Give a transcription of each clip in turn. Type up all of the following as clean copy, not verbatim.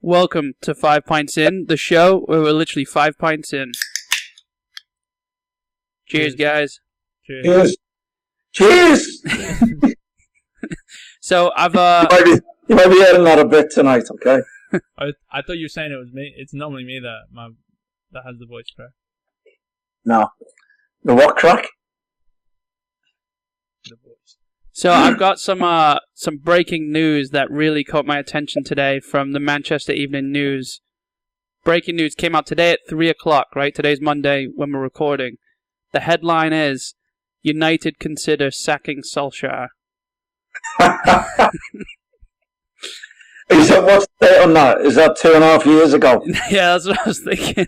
Welcome to 5 Pints In, the show where we're literally 5 pints in. Cheers, guys. Cheers. Cheers! So, I've, You might be hearing that a bit tonight, okay? I thought you were saying it was me. It's normally me that has the voice crack. No. The what crack? The voice. So I've got some breaking news that really caught my attention today from the Manchester Evening News. Breaking news came out today at 3 o'clock, right? Today's Monday when we're recording. The headline is, United consider sacking Solskjaer. Is that what's the date on that? Is that 2.5 years ago? Yeah, that's what I was thinking.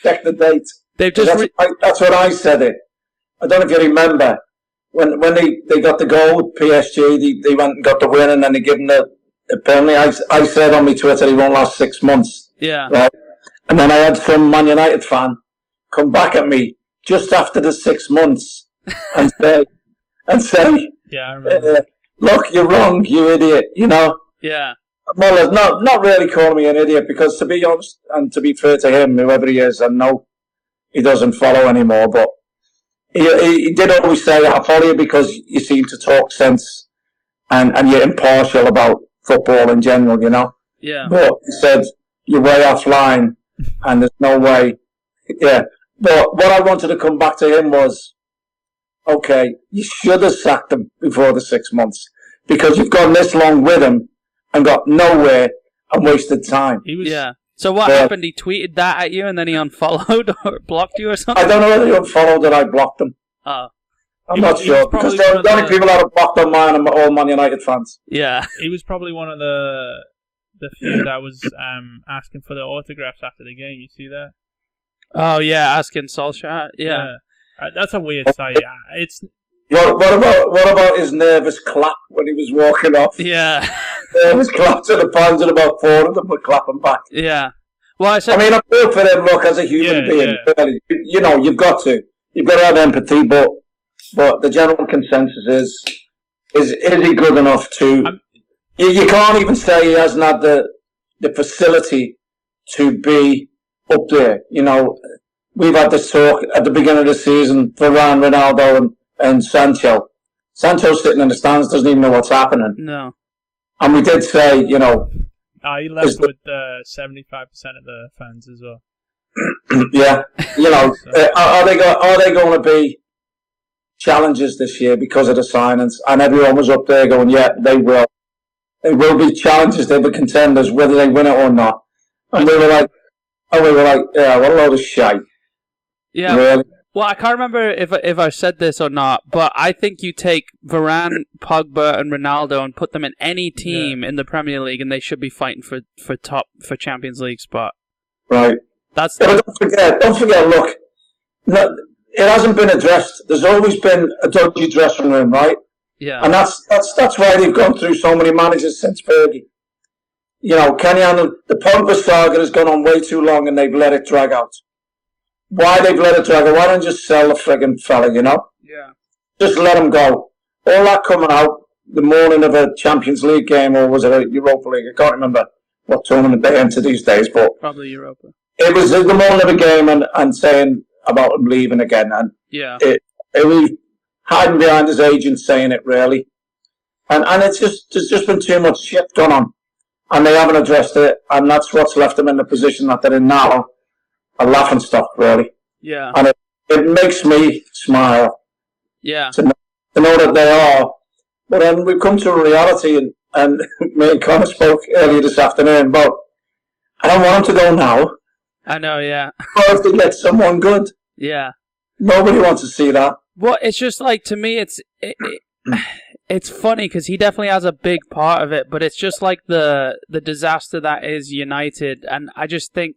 Check the date. They've just that's what I said it. I don't know if you remember. When they got the goal with PSG, they went and got the win, and then they gave them the penalty. I said on my Twitter he won't last 6 months. Yeah. Right? And then I had some Man United fan come back at me just after the 6 months and say, yeah, I remember. Look, you're wrong, you idiot. You know. Yeah. Well, not really calling me an idiot, because to be honest and to be fair to him, whoever he is, and no, he doesn't follow anymore, but he did always say, I follow you because you seem to talk sense and you're impartial about football in general, you know? Yeah. But he said, you're way offline and there's no way. Yeah. But what I wanted to come back to him was, okay, you should have sacked him before the 6 months, because you've gone this long with him and got nowhere and wasted time. Yeah. So what happened? He tweeted that at you and then he unfollowed or blocked you or something? I don't know whether he unfollowed or I blocked him. Oh. I'm not sure, because the only people that have blocked on mine are all Man United fans. Yeah. He was probably one of the few that was asking for the autographs after the game. You see that? Oh, yeah, asking Solskjaer. Yeah. That's a weird sight. It's... What about his nervous clap when he was walking off? Yeah. Nervous clap to the fans, and about 4 of them were clapping back. Yeah. Well, I mean, I feel for him, look, as a human being. Yeah. Really, you know, you've got to have empathy, but the general consensus is he good enough to... You can't even say he hasn't had the facility to be up there. You know, we've had this talk at the beginning of the season, Varane, Ronaldo, and Sancho. Sancho's sitting in the stands, doesn't even know what's happening. No. And we did say, you know... he left with 75% of the fans as well. Yeah. You know, are they going to be challenges this year because of the signings? And everyone was up there going, yeah, they will. They will be challenges, they'll be contenders, whether they win it or not. And we were like, yeah, what a load of shite. Yeah. Really? Well, I can't remember if I said this or not, but I think you take Varane, Pogba, and Ronaldo and put them in any team in the Premier League, and they should be fighting for Champions League spot. Right. But don't forget. Look, no, it hasn't been addressed. There's always been a dodgy dressing room, right? Yeah. And that's why they've gone through so many managers since Fergie. You know, the Pogba saga has gone on way too long, and they've let it drag out. Why they've let it drag out? Why don't you just sell the friggin' fella, you know? Yeah. Just let him go. All that coming out the morning of a Champions League game, or was it a Europa League? I can't remember what tournament they enter these days, but... Probably Europa. It was the morning of a game and saying about him leaving again, and it was hiding behind his agent saying it, really. And there's just been too much shit going on, and they haven't addressed it, and that's what's left them in the position that they're in now. A laughing stock, really. Yeah. And it makes me smile. Yeah. To know that they are. But then we've come to a reality, and me and Connor spoke earlier this afternoon about, I don't want them to go now. I know, yeah. Or if they get someone good. Yeah. Nobody wants to see that. Well, it's just like, to me, it's funny because he definitely has a big part of it, but it's just like the disaster that is United, and I just think,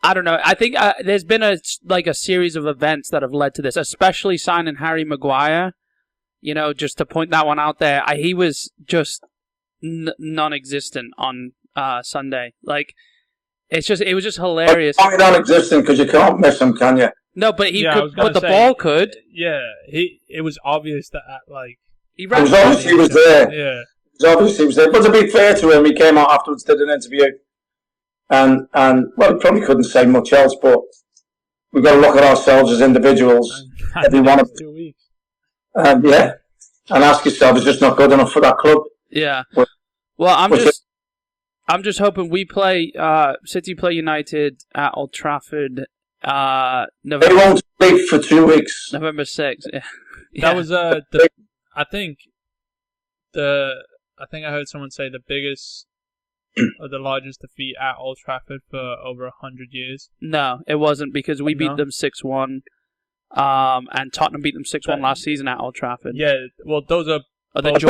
I don't know. I think there's been a series of events that have led to this, especially signing Harry Maguire. You know, just to point that one out there, he was just non-existent on Sunday. Like, it was just hilarious. Well, non-existent because you can't miss him, can you? No, but the ball could. Yeah, it was obvious that it was obvious he was there. Yeah. obviously was there. But to be fair to him, he came out afterwards, did an interview, and well, he probably couldn't say much else. But we've got to look at ourselves as individuals. Every one of 2 weeks. Yeah, and ask yourself, is just not good enough for that club? Yeah. Well, I'm just hoping we play City play United at Old Trafford. November. They won't sleep for 2 weeks. November 6th. Yeah. That was I think I heard someone say the biggest or the largest defeat at Old Trafford for over 100 years. No, it wasn't, because we beat them 6-1. And Tottenham beat them 6-1 last season at Old Trafford. Yeah, well, those are they're not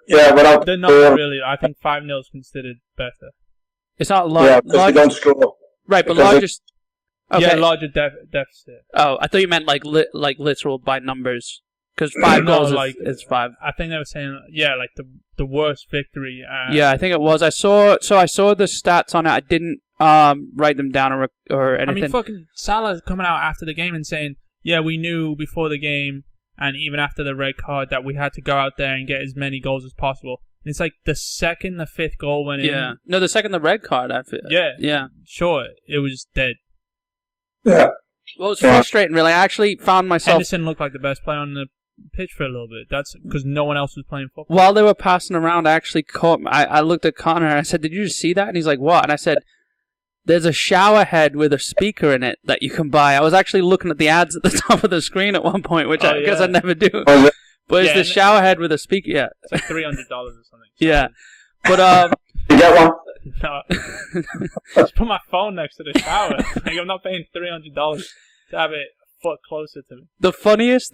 really. I think 5-0 is considered better. It's not because they don't score. Right, but largest. Okay. Yeah, larger deficit. Oh, I thought you meant like literal by numbers. Because 5 goals is 5. I think they were saying, like the worst victory. Yeah, I think it was. I saw the stats on it. I didn't write them down or anything. I mean, fucking Salah coming out after the game and saying, yeah, we knew before the game and even after the red card that we had to go out there and get as many goals as possible. And it's like the 5th goal went in. Yeah. No, the second the red card, I feel. Yeah. Yeah. Sure, it was dead. Yeah. Well, it's frustrating, really. I actually found myself... Edison looked like the best player on the pitch for a little bit. That's because no one else was playing football. While they were passing around, I actually I looked at Connor and I said, "Did you just see that?" And he's like, "What?" And I said, "There's a shower head with a speaker in it that you can buy." I was actually looking at the ads at the top of the screen at one point, which I guess I never do. But it's the shower head with a speaker. Yeah, it's like $300 or something. Yeah, but you get one? No, just put my phone next to the shower. Like, I'm not paying $300 to have it a foot closer to me. The funniest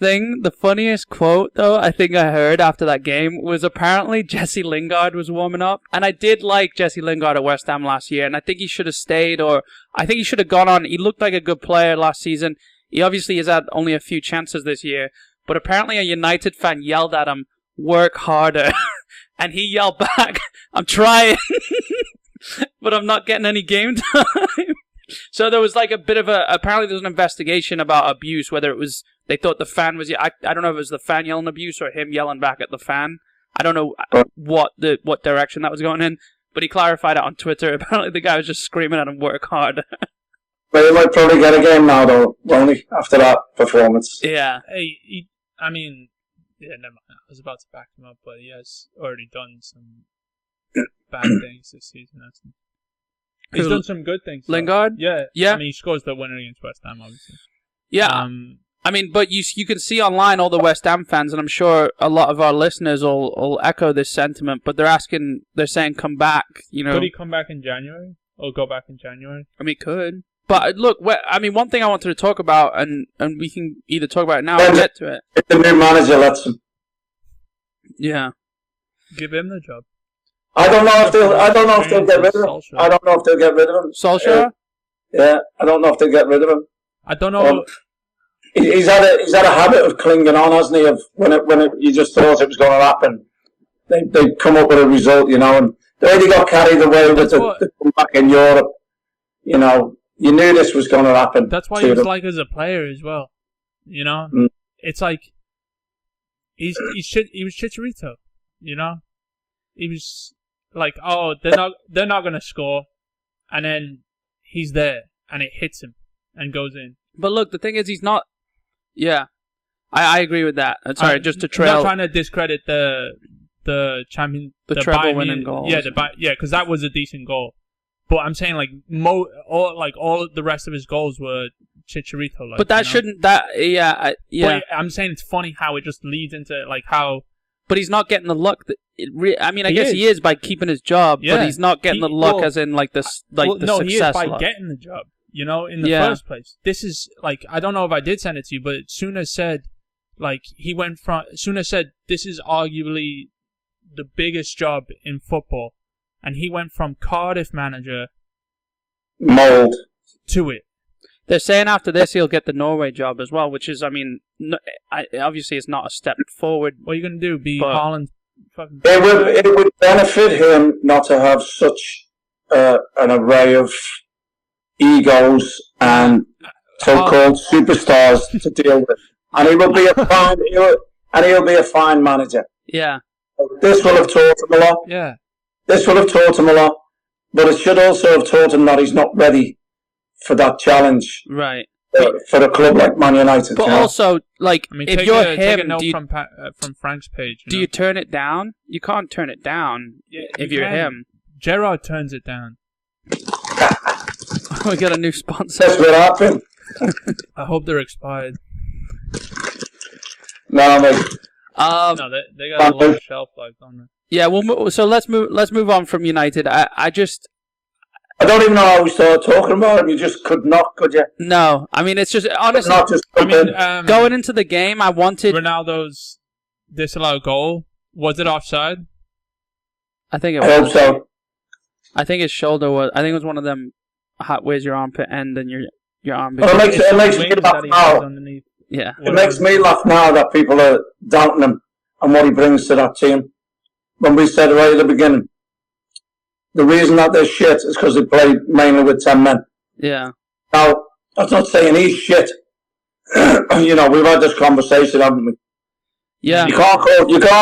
quote though I think I heard after that game was apparently Jesse Lingard was warming up, and I did like Jesse Lingard at West Ham last year, and I think he should have stayed, or I think he should have gone on. He looked like a good player last season. He obviously has had only a few chances this year, but apparently a United fan yelled at him, "Work harder," and he yelled back, "I'm trying." But I'm not getting any game time. So there was like a bit of apparently there's an investigation about abuse, whether it was, they thought the fan was, I don't know if it was the fan yelling abuse or him yelling back at the fan. I don't know what direction that was going in, but he clarified it on Twitter. Apparently the guy was just screaming at him, "Work hard." But he might probably get a game now though, won't he, after that performance? Yeah. Hey, never mind. I was about to back him up, but he has already done some bad things this season, hasn't he? He's done some good things. Lingard? Yeah. Yeah. I mean, he scores the winner against West Ham, obviously. Yeah. I mean, but you can see online all the West Ham fans, and I'm sure a lot of our listeners will echo this sentiment, but they're saying come back, you know. Could he come back in January? Or go back in January? I mean, could. But look, I mean, one thing I wanted to talk about, and we can either talk about it now or get to it. If the new manager lets him. Yeah. Give him the job. I don't know if they'll get rid of him. I don't know if they'll get rid of him. Solskjaer? Yeah, I don't know if they'll get rid of him. I don't know. He's had a habit of clinging on, hasn't he? Of when you just thought it was going to happen, they come up with a result, you know. And the way they got carried away with the comeback in Europe, you know, you knew this was going to happen. That's why he was like as a player as well, you know. It's like he was Chicharito, you know. He was like, oh, they're not going to score, and then he's there and it hits him and goes in. But look, the thing is, he's not. Yeah, I agree with that. Sorry, just to trail. I'm not trying to discredit the treble winning goal. Yeah, because that was a decent goal. But I'm saying all the rest of his goals were Chicharito. Like, but that shouldn't. That yeah. But I'm saying it's funny how it just leads into like how. But he's not getting the luck. I mean, I guess he is by keeping his job, but he's not getting the luck as in like this, the no, success. He is by luck. getting the job. You know, in the first place. This is like, I don't know if I did send it to you, but Suna said, like, Suna said this is arguably the biggest job in football, and he went from Cardiff manager mold to it. They're saying after this he'll get the Norway job as well, which is, I mean, obviously it's not a step forward. What are you going to do? Be Haaland? It would benefit him not to have such an array of egos and so-called superstars to deal with, and he will be a fine. He'll be a fine manager. Yeah, This will have taught him a lot. Yeah. This will have taught him a lot. But it should also have taught him that he's not ready for that challenge. Right. For a club like Man United. But also, like, if you're him, take a note from Frank's page. Do you turn it down? You can't turn it down if you're him. Gerrard turns it down. We got a new sponsor. That's what happened. I hope they're expired. No, mate. No, they got a lot of shelf life on them. Yeah, so let's move on from United. I don't even know how we started talking about him. You just could not, could you? No, I mean it's just honestly. Going into the game, I wanted Ronaldo's disallowed goal. Was it offside? I think it was. I hope so. I think his shoulder was. I think it was one of them. Where's your armpit end and your armpit? Well, it makes me laugh now. Yeah, it makes me laugh now that people are doubting him and what he brings to that team. When we said right at the beginning, the reason that they're shit is because they play mainly with 10 men. Yeah. Now, that's not saying he's shit. You know, we've had this conversation, haven't we? Yeah. You can't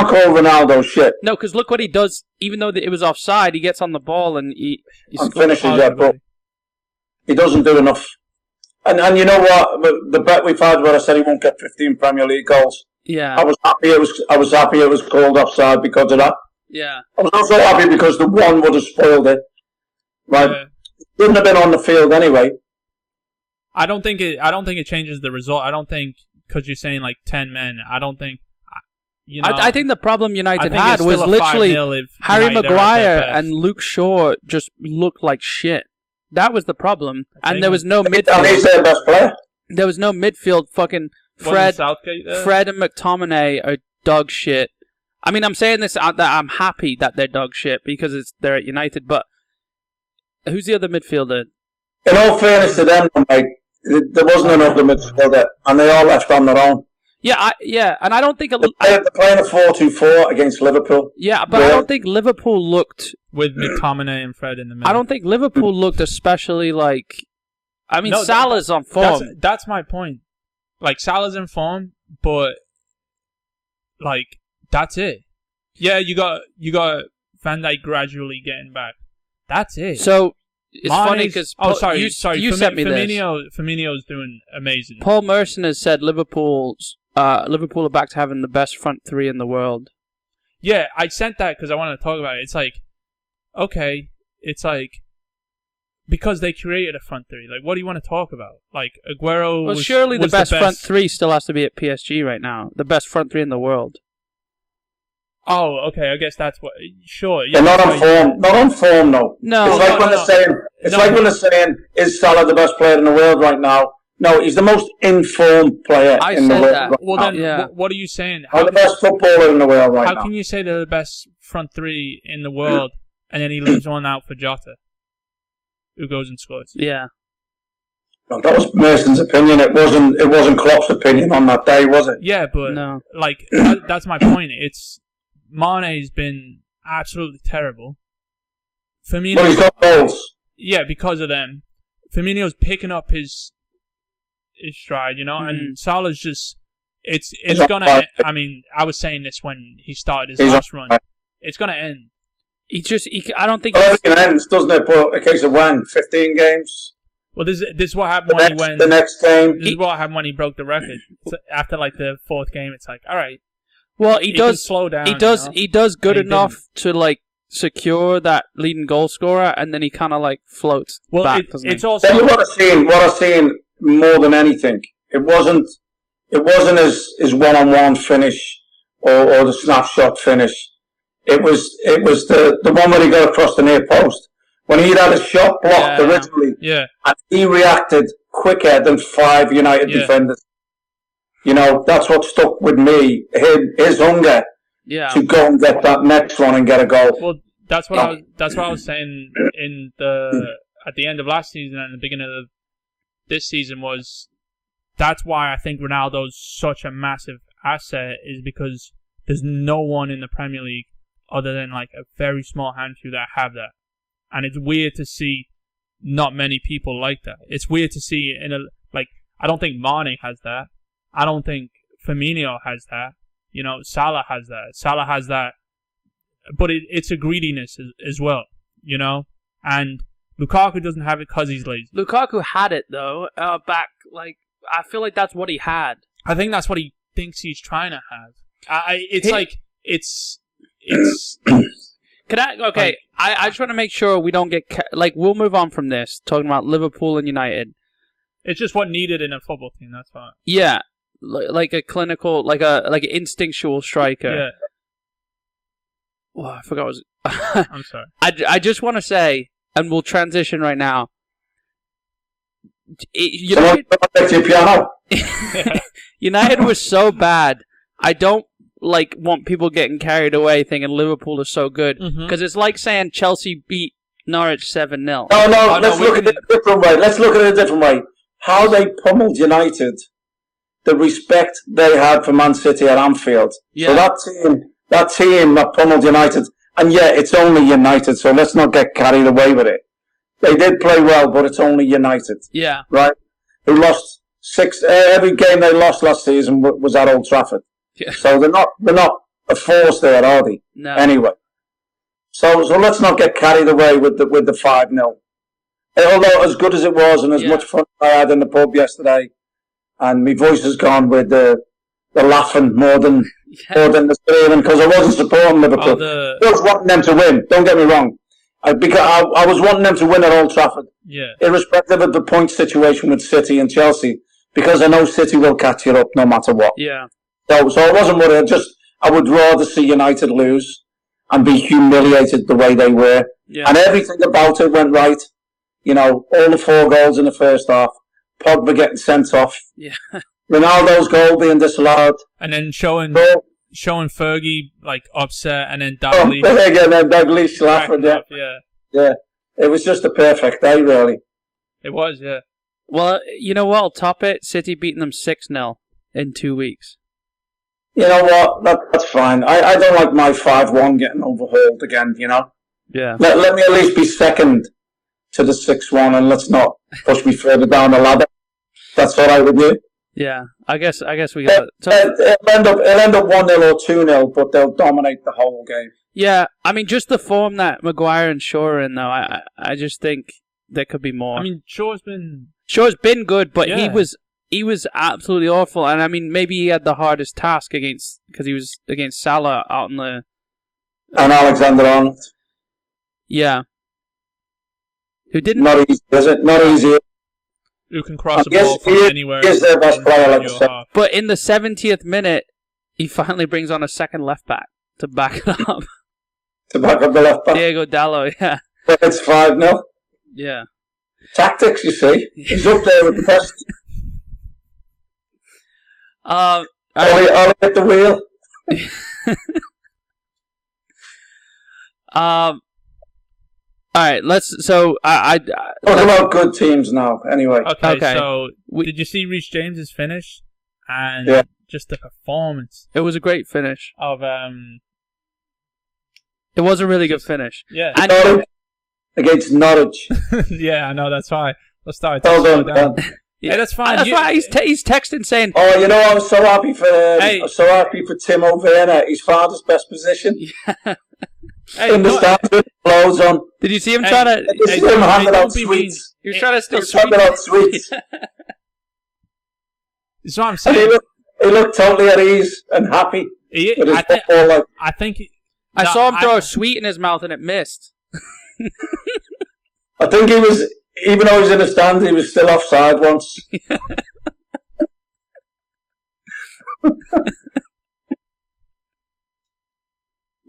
call Ronaldo shit. No, because look what he does. Even though it was offside, he gets on the ball and he finishes it. But he doesn't do enough. And you know what? The bet we've had where I said he won't get 15 Premier League goals. Yeah. I was happy it was called offside because of that. Yeah. I was also happy because the one would have spoiled it. Right? Yeah. Wouldn't have been on the field anyway. I don't think it changes the result. I don't think because you're saying like 10 men. I don't think. You know, I think the problem United had was literally Harry Maguire and Luke Shaw just looked like shit. That was the problem, and there was no midfield. He's their best player. There was no midfield. Fucking Fred and McTominay are dog shit. I mean, I'm saying this that I'm happy that they're dog shit because they're at United. But who's the other midfielder? In all fairness to them, mate, there wasn't another midfielder, and they all left on their own. Yeah, and I don't think they're playing a 4-2-4 against Liverpool. Yeah, but I don't think Liverpool looked with McTominay and Fred in the middle. I don't think Liverpool looked especially like. I mean, Salah's on form. That's my point. Like Salah's in form, but like that's it. Yeah, you got Van Dijk gradually getting back. That's it. So it's funny because you sent me this. Firmino's doing amazing. Paul Merson has said Liverpool are back to having the best front three in the world. Yeah, I sent that because I wanted to talk about it. It's like, okay, it's like because they created a front three. Like, what do you want to talk about? Like Aguero. Well, surely the best front three still has to be at PSG right now. The best front three in the world. Oh, okay. I guess that's what. Sure. They're not on form. Not on form, no. No. It's like when they're saying. It's like when they're saying, "Is Salah the best player in the world right now?" No, he's the most informed player in the world. That. Right well, now. then, what are you saying? The best footballer in the world right now. How can you say they're the best front three in the world, and then he leaves one out for Jota, who goes and scores? Yeah. No, that was Merson's opinion. It wasn't Klopp's opinion on that day, was it? Yeah, but no. Like that's my point. It's Mane's been absolutely terrible. Firmino. But he's got goals. Yeah, because of them. Firmino's picking up his stride, you know, and Salah's just it's gonna. I mean, I was saying this when he started his last run. It's gonna end. I don't think. It ends, doesn't it? But a case of when 15 games. Well, this is what happened when he went. The next game. This is what happened when he broke the record. So after like the fourth game, it's like, all right. Well, he does slow down. He does. He does good enough to like secure that leading goal scorer, and then he kind of like floats back. It's also what I've seen more than anything. It wasn't his one-on-one finish or the snapshot finish. It was the one where he got across the near post when he had a shot blocked originally. Yeah, and he reacted quicker than 5 United defenders. You know, that's what stuck with me. His hunger to go and get that next one and get a goal. Well, that's what I was saying at the end of last season and the beginning of this season was that's why I think Ronaldo's such a massive asset is because there's no one in the Premier League other than like a very small handful that have that. And it's weird to see not many people like that. It's weird to see I don't think Mane has that. I don't think Firmino has that. You know, Salah has that. Salah has that but it's a greediness as well, you know. And Lukaku doesn't have it because he's lazy. Lukaku had it though, back like I feel like that's what he had. I think that's what he thinks he's trying to have. It's. Can I? Okay, I just want to make sure we don't get we'll move on from this talking about Liverpool and United. It's just what needed in a football team. That's fine. Yeah, like a clinical, like an instinctual striker. Yeah. Well, I forgot. I'm sorry. I just want to say, and we'll transition right now. United was so bad. I don't want people getting carried away thinking Liverpool is so good because it's like saying Chelsea beat Norwich 7-0. No. Let's look at it a different way. How they pummeled United, the respect they had for Man City at Anfield. Yeah. So that team that pummeled United, and yeah, it's only United. So let's not get carried away with it. They did play well, but it's only United. Yeah. Right? Who lost 6... every game they lost last season was at Old Trafford. Yeah. So they're not a force there, are they? No. Anyway. So let's not get carried away with the 5-0. Although as good as it was and as much fun I had in the pub yesterday, and my voice has gone with the laughing more than the screaming because I wasn't supporting Liverpool. I was wanting them to win, don't get me wrong. Because I was wanting them to win at Old Trafford. Yeah. Irrespective of the point situation with City and Chelsea, because I know City will catch you up no matter what. Yeah. So I wasn't worried. I would rather see United lose and be humiliated the way they were. Yeah. And everything about it went right. You know, all the 4 goals in the first half. Pogba getting sent off. Yeah. Ronaldo's goal being disallowed. And then showing Fergie upset, and then Dalglish. And then Dalglish laughing. Yeah. It was just a perfect day, really. It was, yeah. Well, you know what? I'll top it. City beating them 6-0 in 2 weeks. You know what? That's fine. I don't like my 5-1 getting overhauled again, you know? Yeah. Let me at least be second to the 6-1 and let's not push me further down the ladder. That's all right with you? Yeah. I guess we got it'll end up 1-0 or 2-0, but they'll dominate the whole game. Yeah. I mean, just the form that Maguire and Shaw are in, though, I just think there could be more. I mean, Shaw's been good, but he was absolutely awful, and I mean, maybe he had the hardest task because he was against Salah out in the... And Alexander-Arnold. Yeah. Who didn't... Not easy, is it? Not easy. Who can cross the ball from anywhere. He is their best player, like I said. But in the 70th minute, he finally brings on a second left-back to back it up. To back up the left-back? Diego Dallo, yeah. But it's 5-0. Yeah. Tactics, you see. He's up there with the best. I'll hit the wheel. All right, so I talk about good teams now. Anyway, okay. So did you see Reece James's finish? And just the performance. It was a great finish. Of it was a really good finish. Yeah. And against Norwich. Yeah, I know. That's why. Let's start. Well done. Yeah, that's fine. That's why he's texting saying, "Oh, you know, I'm so happy for Timo Werner. His father's best position." Yeah. In the stands with clothes on. Did you see him trying to? He was handing out sweets. He was trying to steal sweets. That's what I'm saying. He looked totally at ease and happy. I think. I saw him throw a sweet in his mouth and it missed. I think he was, even though he was in the stands, he was still offside once.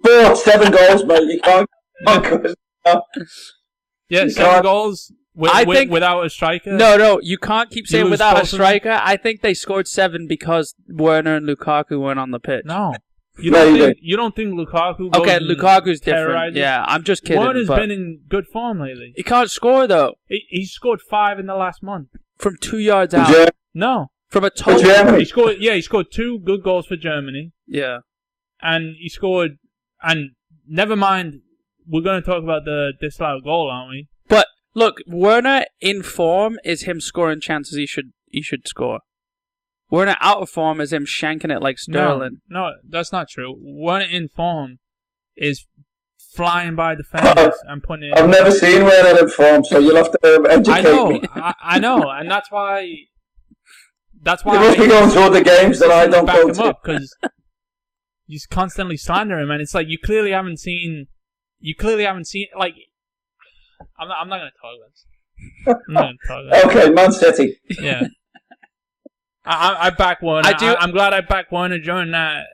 But 7 goals, mate. You can't. Yeah, 7 goals without a striker. No, you can't keep saying without a striker. I think they scored 7 because Werner and Lukaku weren't on the pitch. No. You don't think Lukaku goes Lukaku's different. Yeah, I'm just kidding. Werner's been in good form lately. He can't score, though. He scored 5 in the last month. From 2 yards out. No. From a total. Germany. He scored 2 good goals for Germany. Yeah. And he scored, and never mind, we're going to talk about the disallowed goal, aren't we? But, look, Werner in form is him scoring chances he should score. Werner out of form is him shanking it like Sterling. No, that's not true. Werner in form is flying by defenders and putting it. I've never seen Werner in form, so you'll have to educate me. I know, and that's why. You must be going to other games that I don't go to. Because you constantly slander him, and it's like you clearly haven't seen. Like, I'm not going to talk about this. Okay, Man City. Yeah. I back Werner. I'm glad I backed Werner during that.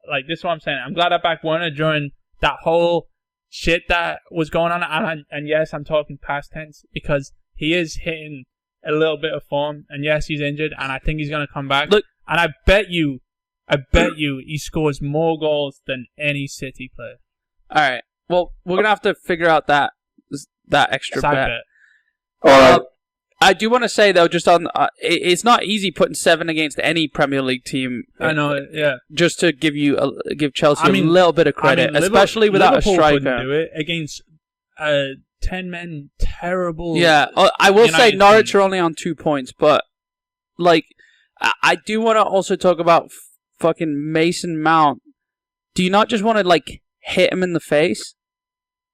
Like, this is what I'm saying. I'm glad I backed Werner during that whole shit that was going on. And yes, I'm talking past tense because he is hitting a little bit of form. And yes, he's injured. And I think he's going to come back. Look, and I bet you he scores more goals than any City player. All right. Well, we're going to have to figure out that extra bet. All right. I do want to say, though, just on it's not easy putting 7 against any Premier League team. I know, yeah. Just to give Chelsea a little bit of credit, especially without Liverpool a striker. Couldn't do it against 10-men terrible. Yeah, I will say Norwich team. are only on 2 points, but like I do want to also talk about fucking Mason Mount. Do you not just want to like hit him in the face?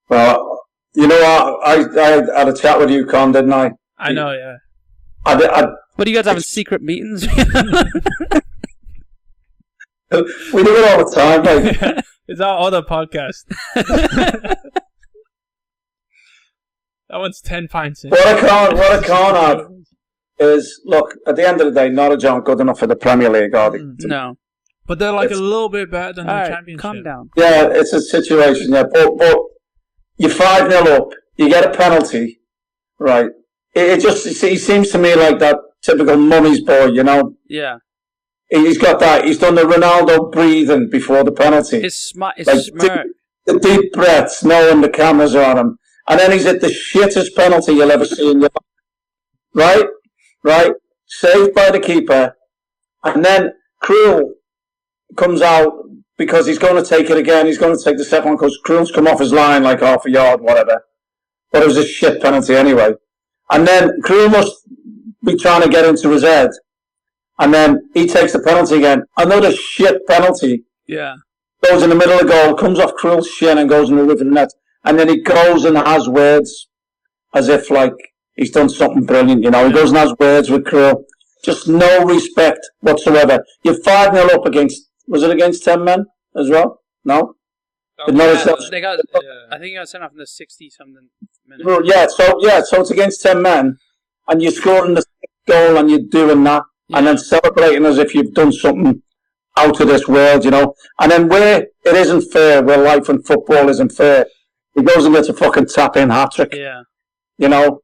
Well, you know what? I had a chat with you, Con, didn't I? I know, yeah. What are you guys having secret meetings? We do it all the time, like. It's our other podcast. That one's 10 pints in. What I can't have is, look, at the end of the day, Norwich aren't good enough for the Premier League, are they? No. But they're like a little bit better than the Championship. Calm down. Yeah, it's a situation, yeah. But you're 5-0 up, you get a penalty, right? He seems to me like that typical mummy's boy, you know? Yeah. He's got that. He's done the Ronaldo breathing before the penalty. It's smart. The deep breaths, knowing the cameras are on him. And then he's at the shittest penalty you'll ever see in your life. Right? Saved by the keeper. And then Krul comes out because he's going to take it again. He's going to take the second one because Krul's come off his line like half a yard, whatever. But it was a shit penalty anyway. And then Krul must be trying to get into his head. And then he takes the penalty again. Another shit penalty. Yeah. Goes in the middle of the goal, comes off Krul's shin and goes in the roof of the net. And then he goes and has words as if like he's done something brilliant, you know. He goes and has words with Krul. Just no respect whatsoever. You're 5-0 up against, was it against 10 men as well? No? I think he got sent off in the 60-something minutes. Well, so it's against 10 men, and you're scoring the goal and you're doing that, and then celebrating as if you've done something out of this world, you know. And then where it isn't fair, where life and football isn't fair, he goes and gets a fucking tap-in hat-trick. Yeah. You know,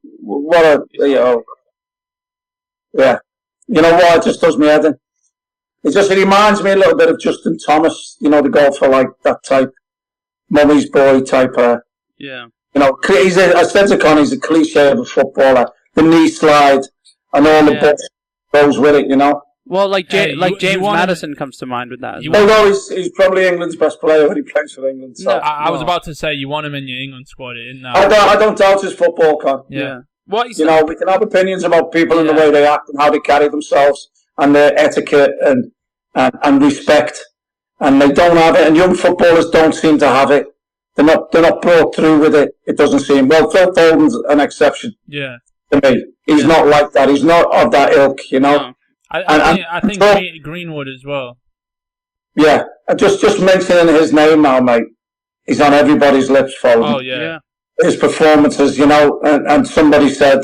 yeah. You know what, it just does me head in. It reminds me a little bit of Justin Thomas, you know, the golfer, like that type, mummy's boy type. Yeah. You know, I said to Con, he's a cliche of a footballer. The knee slide and all the bits goes with it, you know. Well, James Madison comes to mind with that. Although he's probably England's best player when he plays for England. So. No, I was about to say you want him in your England squad. I don't doubt his football, Con. Yeah. You know, we can have opinions about people and the way they act and how they carry themselves and their etiquette and respect, and they don't have it. And young footballers don't seem to have it. They're not brought through with it. It doesn't seem. Well, Phil Foden's an exception. Yeah. To me, he's not like that. He's not of that ilk, you know. No. I think Greenwood as well. Yeah, just mentioning his name now, mate. He's on everybody's lips, Foden. Oh yeah. His performances, you know, and somebody said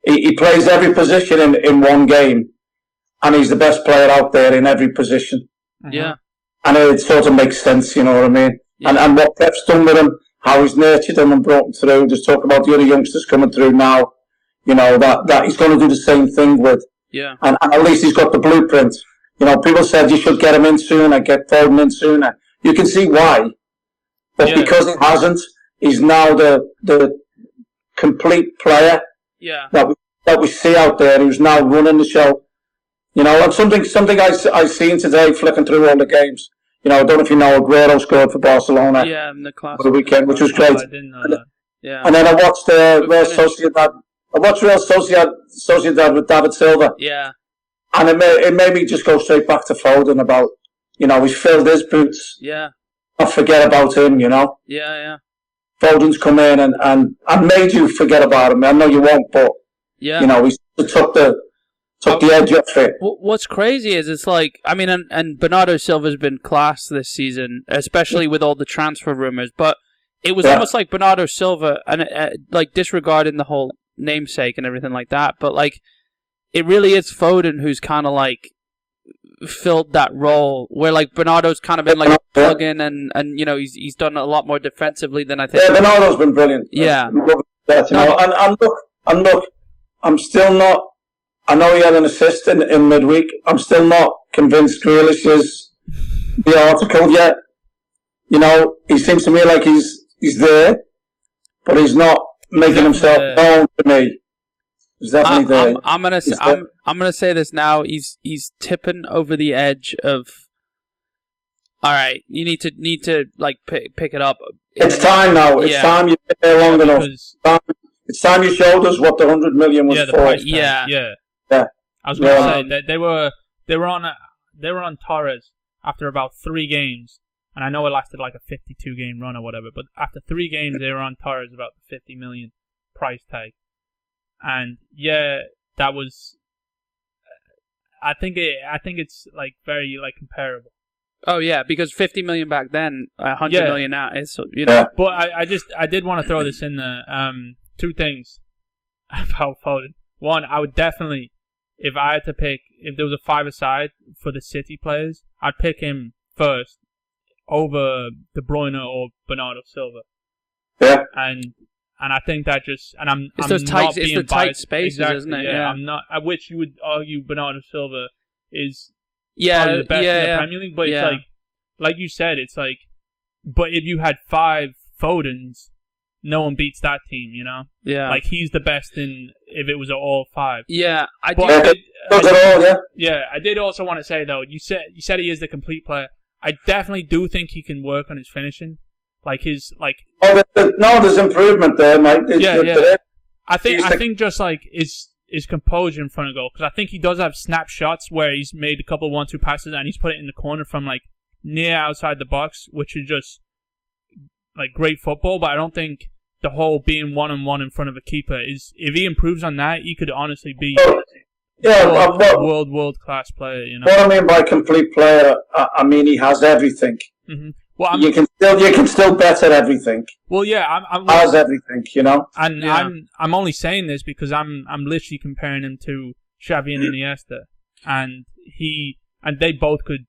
he plays every position in one game, and he's the best player out there in every position. Yeah. And it sort of makes sense, you know what I mean? Yeah. And what Pep's done with him, how he's nurtured him and brought him through. Just talk about the other youngsters coming through now, you know, that he's going to do the same thing with. Yeah. And at least he's got the blueprint. You know, people said you should get him in sooner, get Foden in sooner. You can see why. But because he hasn't, he's now the complete player that we see out there who's now running the show. You know, and something I seen today flicking through all the games. You know, I don't know if you know, Aguero scored for Barcelona. Yeah, in the class. For the weekend, which was great. I didn't know that. Yeah. And then I watched Real Sociedad. I watched Real Sociedad with David Silva. Yeah. And it made me just go straight back to Foden about, you know, he's filled his boots. Yeah. Not forget about him, you know. Yeah. Foden's come in and made you forget about him. I know you won't, but you know, he took the edge off it. What's crazy is it's like, I mean, and Bernardo Silva's been class this season, especially with all the transfer rumours, but it was almost like Bernardo Silva, and like disregarding the whole namesake and everything like that, but like it really is Foden who's kind of like filled that role where like Bernardo's kind of been like plug-in and you know he's done a lot more defensively than I think. Yeah, Bernardo's been brilliant. Yeah, that, you know, and look, I'm still not. I know he had an assist in midweek. I'm still not convinced Grealish is the article yet. You know, he seems to me like he's there, but he's not making himself known to me. He's definitely there. I'm gonna say this now. He's tipping over the edge of. All right, you need to like pick it up. It's time now. It's time you've been there long enough. It's time you showed us what the 100 million was for. Yeah. I was going to say that they were on Torres after about 3 games, and I know it lasted like a 52 game run or whatever. But after 3 games, they were on Torres about the 50 million price tag. And yeah, that was. I think it's like very like comparable. Oh yeah, because 50 million back then, 100 million now. It's, you know. But I did want to throw this in there. 2 things about Foden. One, I would definitely, if I had to pick, if there was a 5-a-side for the City players, I'd pick him first over De Bruyne or Bernardo Silva. Yeah. And I think that just, and I'm those not tight, being it's the biased. tight spaces, exactly, isn't it? Yeah, I'm not. At which you would argue Bernardo Silva is probably the best in the Premier League, but it's like you said, it's like, but if you had 5 Fodens, no one beats that team, you know. Yeah, like he's the best in if it was all 5. Yeah, I did also want to say though, you said he is the complete player. I definitely do think he can work on his finishing. Like his like. Oh, there's improvement there, mate. I think just like his composure in front of goal, because I think he does have snapshots where he's made a couple 1-2 passes and he's put it in the corner from like near outside the box, which is just like great football. But I don't think the whole being 1-on-1 in front of a keeper is. If he improves on that, he could honestly be world class player. You know what I mean by complete player? I mean he has everything. Mm-hmm. Well, you can still bet at everything. Well, yeah, I'm has everything, you know. And I'm only saying this because I'm literally comparing him to Xavi and Iniesta, and they both could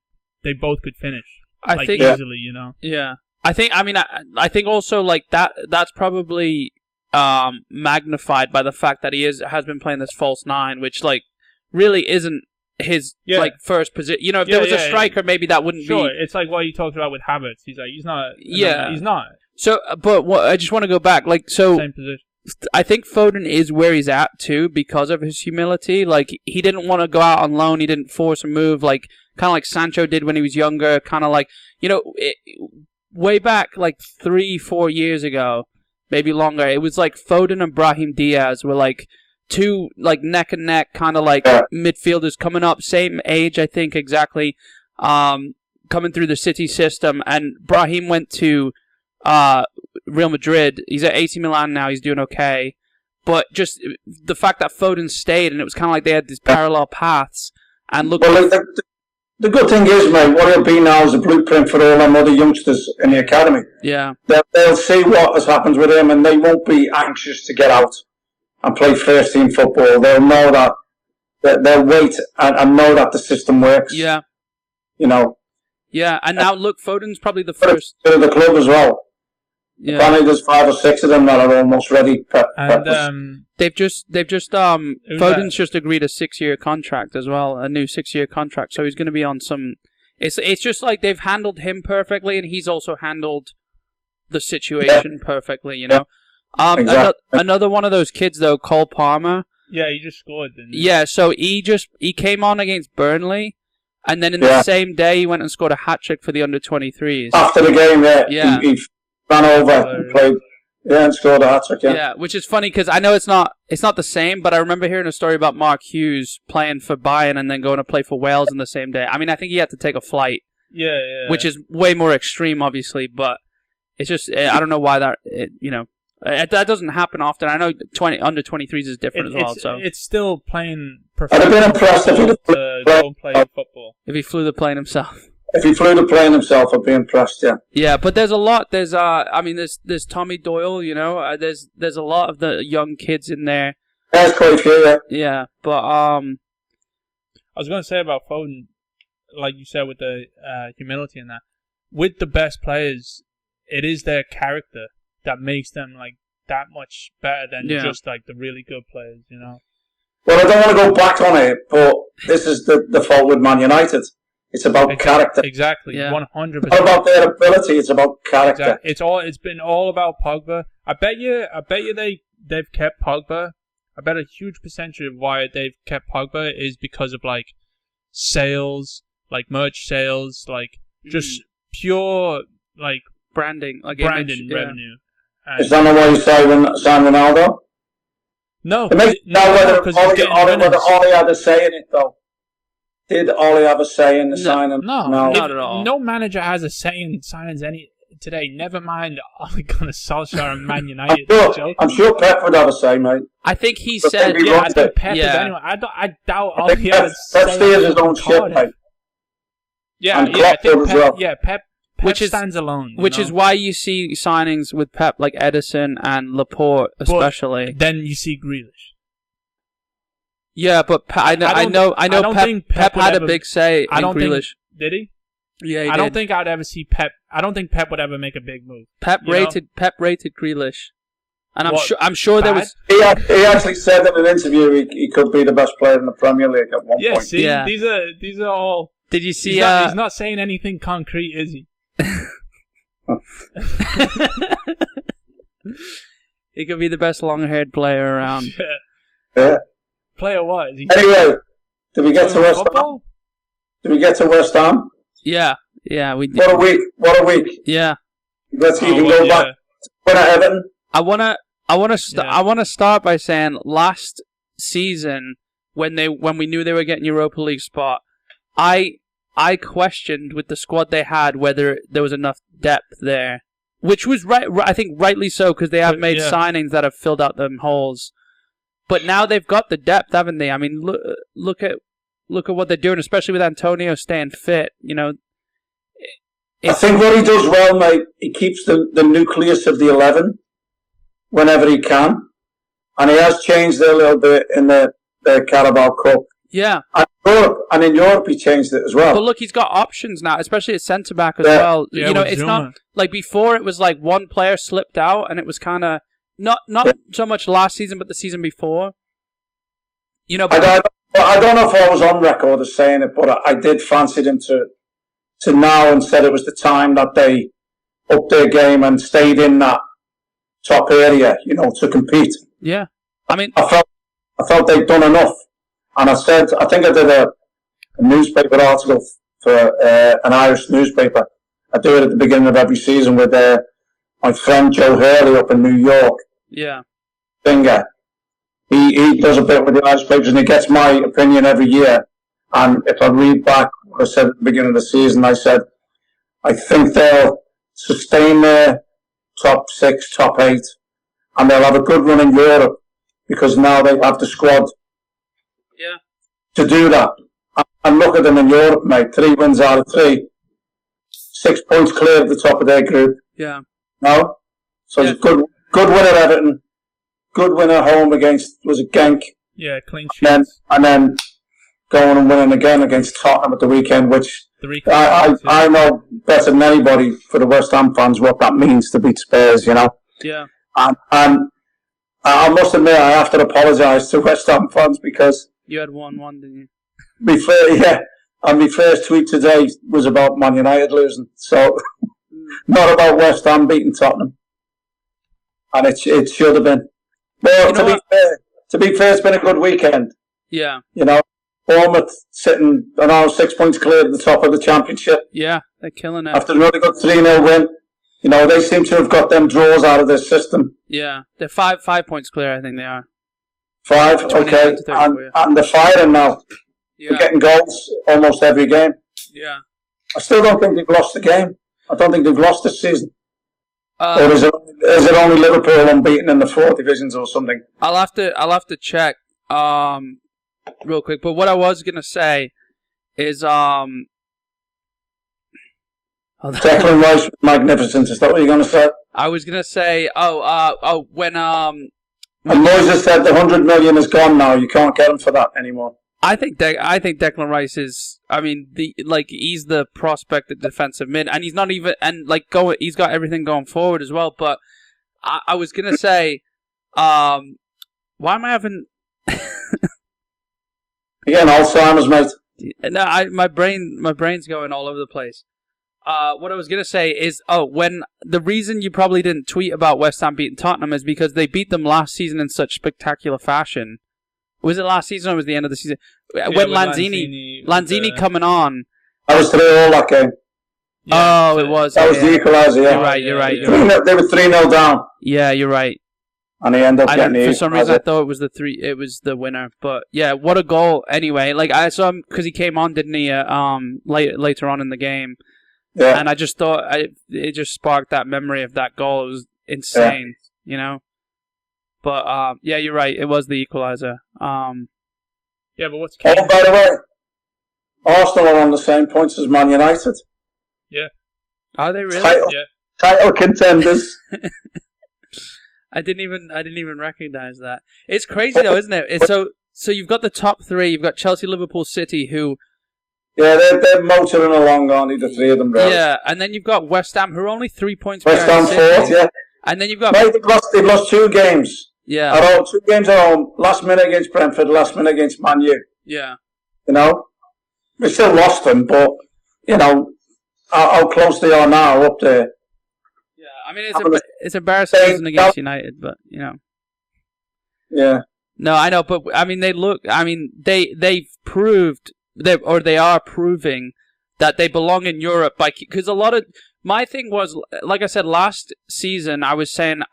finish. I think easily, you know. Yeah, I think also like that's probably magnified by the fact that he has been playing this false 9, which like really isn't his like first position. You know, if there was a striker, maybe that wouldn't be. Sure, it's like what you talked about with Havertz. He's not. He's not. So, but I just want to go back. Like, so same position. I think Foden is where he's at too because of his humility. Like, he didn't want to go out on loan. He didn't force a move. Like, kind of like Sancho did when he was younger. Kind of like, you know, way back like 3-4 years ago, maybe longer. It was like Foden and Brahim Diaz were like 2 like neck and neck kind of like midfielders coming up, same age I think exactly, coming through the City system. And Brahim went to Real Madrid. He's at AC Milan now. He's doing okay, but just the fact that Foden stayed, and it was kind of like they had these parallel paths. And look, the good thing is, mate, what it'll be now is a blueprint for all them other youngsters in the academy. Yeah, they'll see what has happened with him, and they won't be anxious to get out and play first team football. They'll know that they'll wait and know that the system works. Yeah, you know. Yeah, and now look, Foden's probably the first to the club as well. Yeah, apparently there's 5 or 6 of them that are almost ready. And they've just Foden's just agreed a 6-year contract as well, a new 6-year contract. So he's going to be on some. It's just like they've handled him perfectly, and he's also handled the situation perfectly. You know. Exactly. Another one of those kids though, Cole Palmer. Yeah, he just scored. Didn't he? Yeah, so he came on against Burnley, and then in the same day he went and scored a hat-trick for the under-23s. After the game, he ran over and played, and scored a hat-trick. Yeah, which is funny because I know it's not the same, but I remember hearing a story about Mark Hughes playing for Bayern and then going to play for Wales in the same day. I mean, I think he had to take a flight. Yeah. Which is way more extreme, obviously, but It's just I don't know why that that doesn't happen often. I know under 23s is different as well. So it's still playing I'd have been impressed if he go play football. If he flew the plane himself. If he flew the plane himself, I'd be impressed. Yeah. Yeah, but there's a lot. There's there's Tommy Doyle. There's a lot of the young kids in there. That's quite true. Yeah. Yeah, but I was going to say about Foden, like you said, with the humility and that, with the best players, it is their character that makes them like that much better than just like the really good players, Well, I don't want to go back on it, but this is the fault with Man United. It's about character. Exactly, 100%. It's not about their ability. It's about character. Exactly. It's been all about Pogba. I bet you they've kept Pogba. I bet a huge percentage of why they've kept Pogba is because of like sales, like merch sales, like just pure like branding, like branding image, revenue. Is that not why you sign Ronaldo? No, whether Ollie had a say in it though. Did Ollie have a say in the signing? No, not at all. No manager has a say in signings today. Never mind Ole Gunnar Solskjaer and Man United. I'm sure Pep would have a say, mate. I think he said. I think Pep is anyway. I doubt Ollie has a say. Pep steers his own shit, mate. Pep which stands alone. Which is why you see signings with Pep like Edison and Laporte, especially. But then you see Grealish. Yeah, but I know Pep had a big say in Grealish. Did he? Yeah, he did. Don't think I'd ever see Pep. I don't think Pep would ever make a big move. Pep rated Grealish, and I'm sure there was. He actually said in an interview he could be the best player in the Premier League at one point. See, these are all. Did you see? He's not saying anything concrete, is he? He could be the best long-haired player around. Yeah. Player what? Anyway, did we get to West Ham? Did we get to West Ham? Yeah, we did. What a week! Yeah. Let's even go back. When at Everton. I wanna start by saying last season when we knew they were getting Europa League spot, I questioned with the squad they had whether there was enough depth there, which was right. I think rightly so because they have made signings that have filled out them holes. But now they've got the depth, haven't they? I mean, look at what they're doing, especially with Antonio staying fit. I think what he does well, mate, he keeps the nucleus of the 11 whenever he can, and he has changed it a little bit in the Carabao Cup. Yeah. And in Europe he changed it as well. But look, he's got options now, especially at centre back as well. Yeah, it's not like before. It was like one player slipped out, and it was kind of. Not so much last season, but the season before. I don't know if I was on record as saying it, but I did fancy them to now and said it was the time that they upped their game and stayed in that top area, to compete. Yeah, I mean, I felt they'd done enough, and I think I did a newspaper article for an Irish newspaper. I do it at the beginning of every season with my friend Joe Hurley up in New York. Yeah. Finger. He does a bit with the Irish papers and he gets my opinion every year. And if I read back what I said at the beginning of the season, I said, I think they'll sustain their top 6, top 8, and they'll have a good run in Europe because now they have the squad to do that. And look at them in Europe, mate. 3 wins out of 3. 6 points clear at the top of their group. Yeah. No? So it's good win at Everton. Good win at home against, was it Genk? Yeah, clean sheet. And then going and winning again against Tottenham at the weekend, which I know better than anybody for the West Ham fans what that means to beat Spurs, Yeah. And I must admit, I have to apologise to West Ham fans because... You had 1-1, didn't you? And my first tweet today was about Man United losing, so not about West Ham beating Tottenham. And it should have been. Well, to be fair, it's been a good weekend. Yeah. Bournemouth sitting 6 points clear at the top of the Championship. Yeah, they're killing it. After a really good 3-0 win. They seem to have got them draws out of their system. Yeah, they're 5 points clear, I think they are. 5, okay. And they're firing now. Yeah. They're getting goals almost every game. Yeah. I still don't think they've lost the game. I don't think they've lost this season. Or is it only Liverpool unbeaten in the 4 divisions or something? I'll have to check real quick. But what I was gonna say is Declan Rice was magnificent. Is that what you're gonna say? I was gonna say when and Moises said the 100 million is gone now. You can't get him for that anymore. I think Declan Rice is. I mean, he's the prospect at defensive mid, and he's not even he's got everything going forward as well. But I was gonna say, why am I having? Again, Alzheimer's, mate. No, my brain's going all over the place. What I was gonna say is, when the reason you probably didn't tweet about West Ham beating Tottenham is because they beat them last season in such spectacular fashion. Was it last season or was it the end of the season? Yeah, when Lanzini coming on. That was 3-3 that game. Yeah, it was. That was the equaliser, yeah. You're right. They were 3-0 down. Yeah, you're right. And he ended up getting the For some reason, I thought it was the winner. But yeah, what a goal! Anyway, I saw him because he came on, didn't he? Later on in the game. Yeah. And I just thought it just sparked that memory of that goal. It was insane, you know. But yeah, you're right. It was the equaliser. Yeah, but what's key? Oh, by the way, Arsenal are on the same points as Man United. Yeah. Are they really? Title contenders. I didn't even recognize that. It's crazy though, isn't it? So you've got the top 3. You've got Chelsea, Liverpool, City, who. Yeah, they're motoring along, aren't they? The 3 of them, really. Yeah, and then you've got West Ham, who are only 3 points West Ham behind 4th, yeah. And then you've got... Mate, they've lost 2 games. Yeah. At home, 2 games at home. Last minute against Brentford, last minute against Man U. Yeah. You know? We still lost them, but, you know, how close they are now up there. Yeah, I mean, it's embarrassing losing against United, but, you know. Yeah. No, I know, but, I mean, they've proved... They are proving that they belong in Europe because a lot of my thing was, like I said last season, I was saying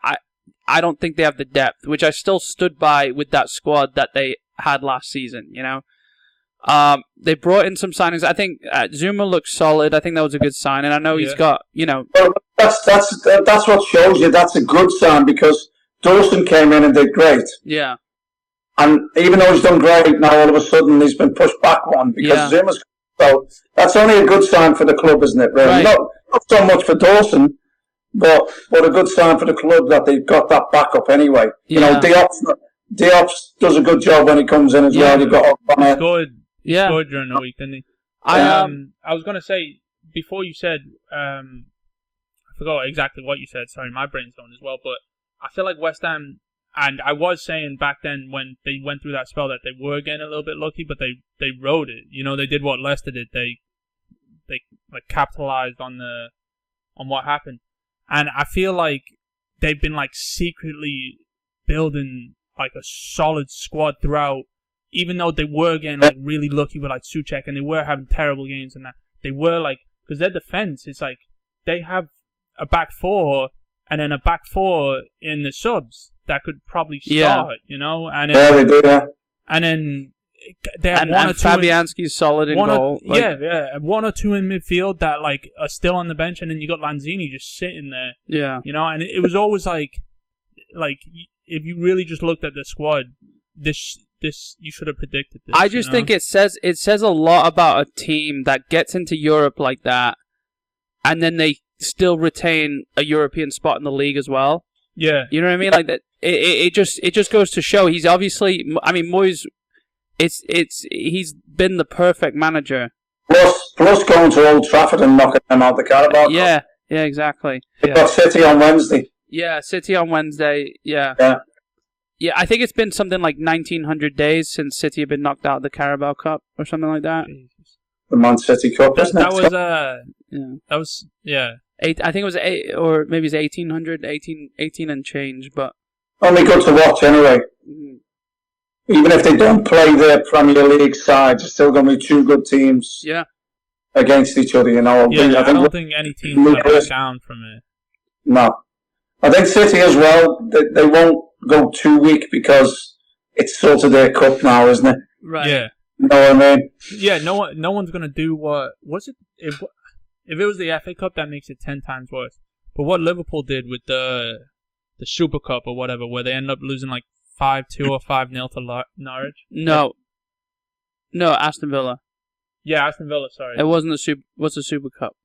I don't think they have the depth, which I still stood by with that squad that they had last season. You know, they brought in some signings. I think Zuma looks solid. I think that was a good sign, and I know he's got, you know. Well, that's what shows you that's a good sign because Dawson came in and did great. Yeah. And even though he's done great, now all of a sudden he's been pushed back one because Zuma's. So that's only a good sign for the club, isn't it? Really, right. Not so much for Dawson, but a good sign for the club that they've got that backup anyway. Yeah. You know, Diop does a good job when he comes in as well. You've got good, good during the week, didn't he? I was going to say before you said, I forgot exactly what you said. Sorry, my brain's going as well. But I feel like West Ham. And I was saying back then when they went through that spell that they were getting a little bit lucky, but they rode it. You know, they did what Leicester did. They like capitalized on what happened. And I feel like they've been like secretly building like a solid squad throughout, even though they were getting like really lucky with like Souček and they were having terrible games and that. They were like, because their defense is like they have a back 4 and then a back 4 in the subs that could probably start, you know, and then, they do that. And then they have one or two. Fabianski's solid in goal. One or two in midfield that like are still on the bench, and then you got Lanzini just sitting there. Yeah, you know, and it was always like if you really just looked at the squad, this you should have predicted this. I just think it says a lot about a team that gets into Europe like that, and then they still retain a European spot in the league as well. Yeah, you know what I mean. Like that, it just goes to show he's obviously. I mean, Moyes, he's been the perfect manager. Plus going to Old Trafford and knocking them out the Carabao Cup. Yeah, exactly. They've got City on Wednesday. Yeah, City on Wednesday. Yeah. Yeah, I think it's been something like 1900 days since City have been knocked out of the Carabao Cup or something like that. The Man City Cup, isn't it? That was. I think it was 8, or maybe it's 1800, 18 and change, but only good to watch anyway. Mm. Even if they don't play their Premier League sides, it's still going to be 2 good teams. Yeah. Against each other, you know. I don't think any team will go down from it. No, I think City as well. They won't go too weak because it's sort of their cup now, isn't it? Right. Yeah. You know what I mean? Yeah. No one's going to do what was it? If it was the FA Cup, that makes it 10 times worse. But what Liverpool did with the Super Cup or whatever, where they end up losing like 5-2 or 5-0 to Norwich. No, Aston Villa. Yeah, Aston Villa. Sorry, It wasn't the Super. What's the Super Cup?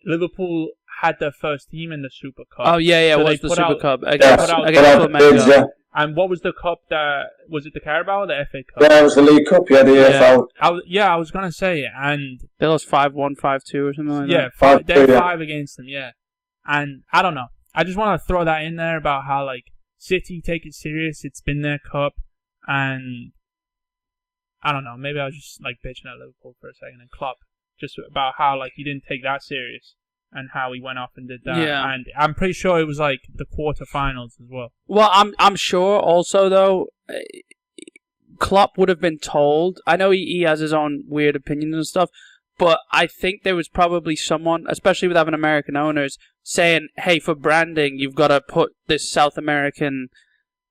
Liverpool had their first team in the Super Cup. Oh yeah, So it they was the put Super out- Cup they against put out- Flamengo. And what was the cup that was it? The Carabao or the FA Cup? Yeah, it was the League Cup, the EFL. I was gonna say, and They lost 5-1, 5-2 or something like yeah, that. they had 5 against them. Yeah, and I don't know. I just want to throw that in there about how like City take it serious. It's been their cup, and I don't know. Maybe I was just like bitching at Liverpool for a second, and Klopp just about how like he didn't take that serious. And how he went off and did that. Yeah. And I'm pretty sure it was like the quarterfinals as well. Well, I'm sure also though, Klopp would have been told. I know he has his own weird opinions and stuff, but I think there was probably someone, especially with having American owners, saying, "Hey, for branding, you've got to put this South American."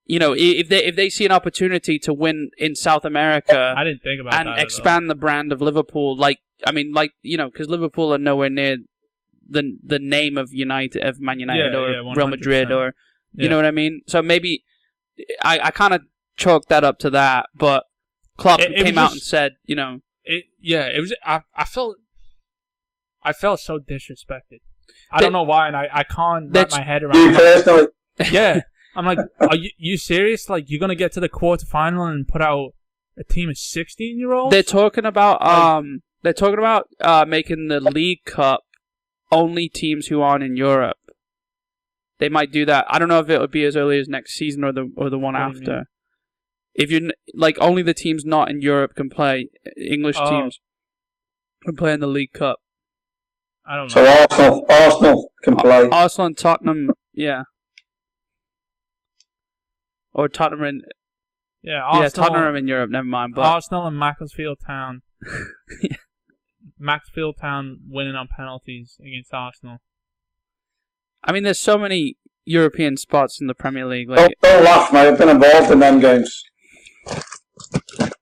You know, if they see an opportunity to win in South America, I didn't think about that and expand the brand of Liverpool, because Liverpool are nowhere near the name of Man United or Real Madrid or you know what I mean. So maybe I kind of chalked that up to that, but Klopp came out and said, you know, it was. I felt so disrespected. I don't know why, and I can't wrap my head around. You personally? Yeah, I'm like, are you serious? Like, you're gonna get to the quarterfinal and put out a team of 16-year-olds? They're talking about making the League Cup only teams who aren't in Europe. They might do that. I don't know if it would be as early as next season or the one after. If you like, only the teams not in Europe can play. English teams can play in the League Cup. I don't know. So Arsenal can play. Arsenal and Tottenham, yeah. Or Tottenham in... Yeah, Arsenal, Tottenham in Europe, never mind. But Arsenal and Macclesfield Town. Yeah. Macclesfield Town winning on penalties against Arsenal. I mean, there's so many European spots in the Premier League. Like, Don't laugh, mate. I've been involved in them games.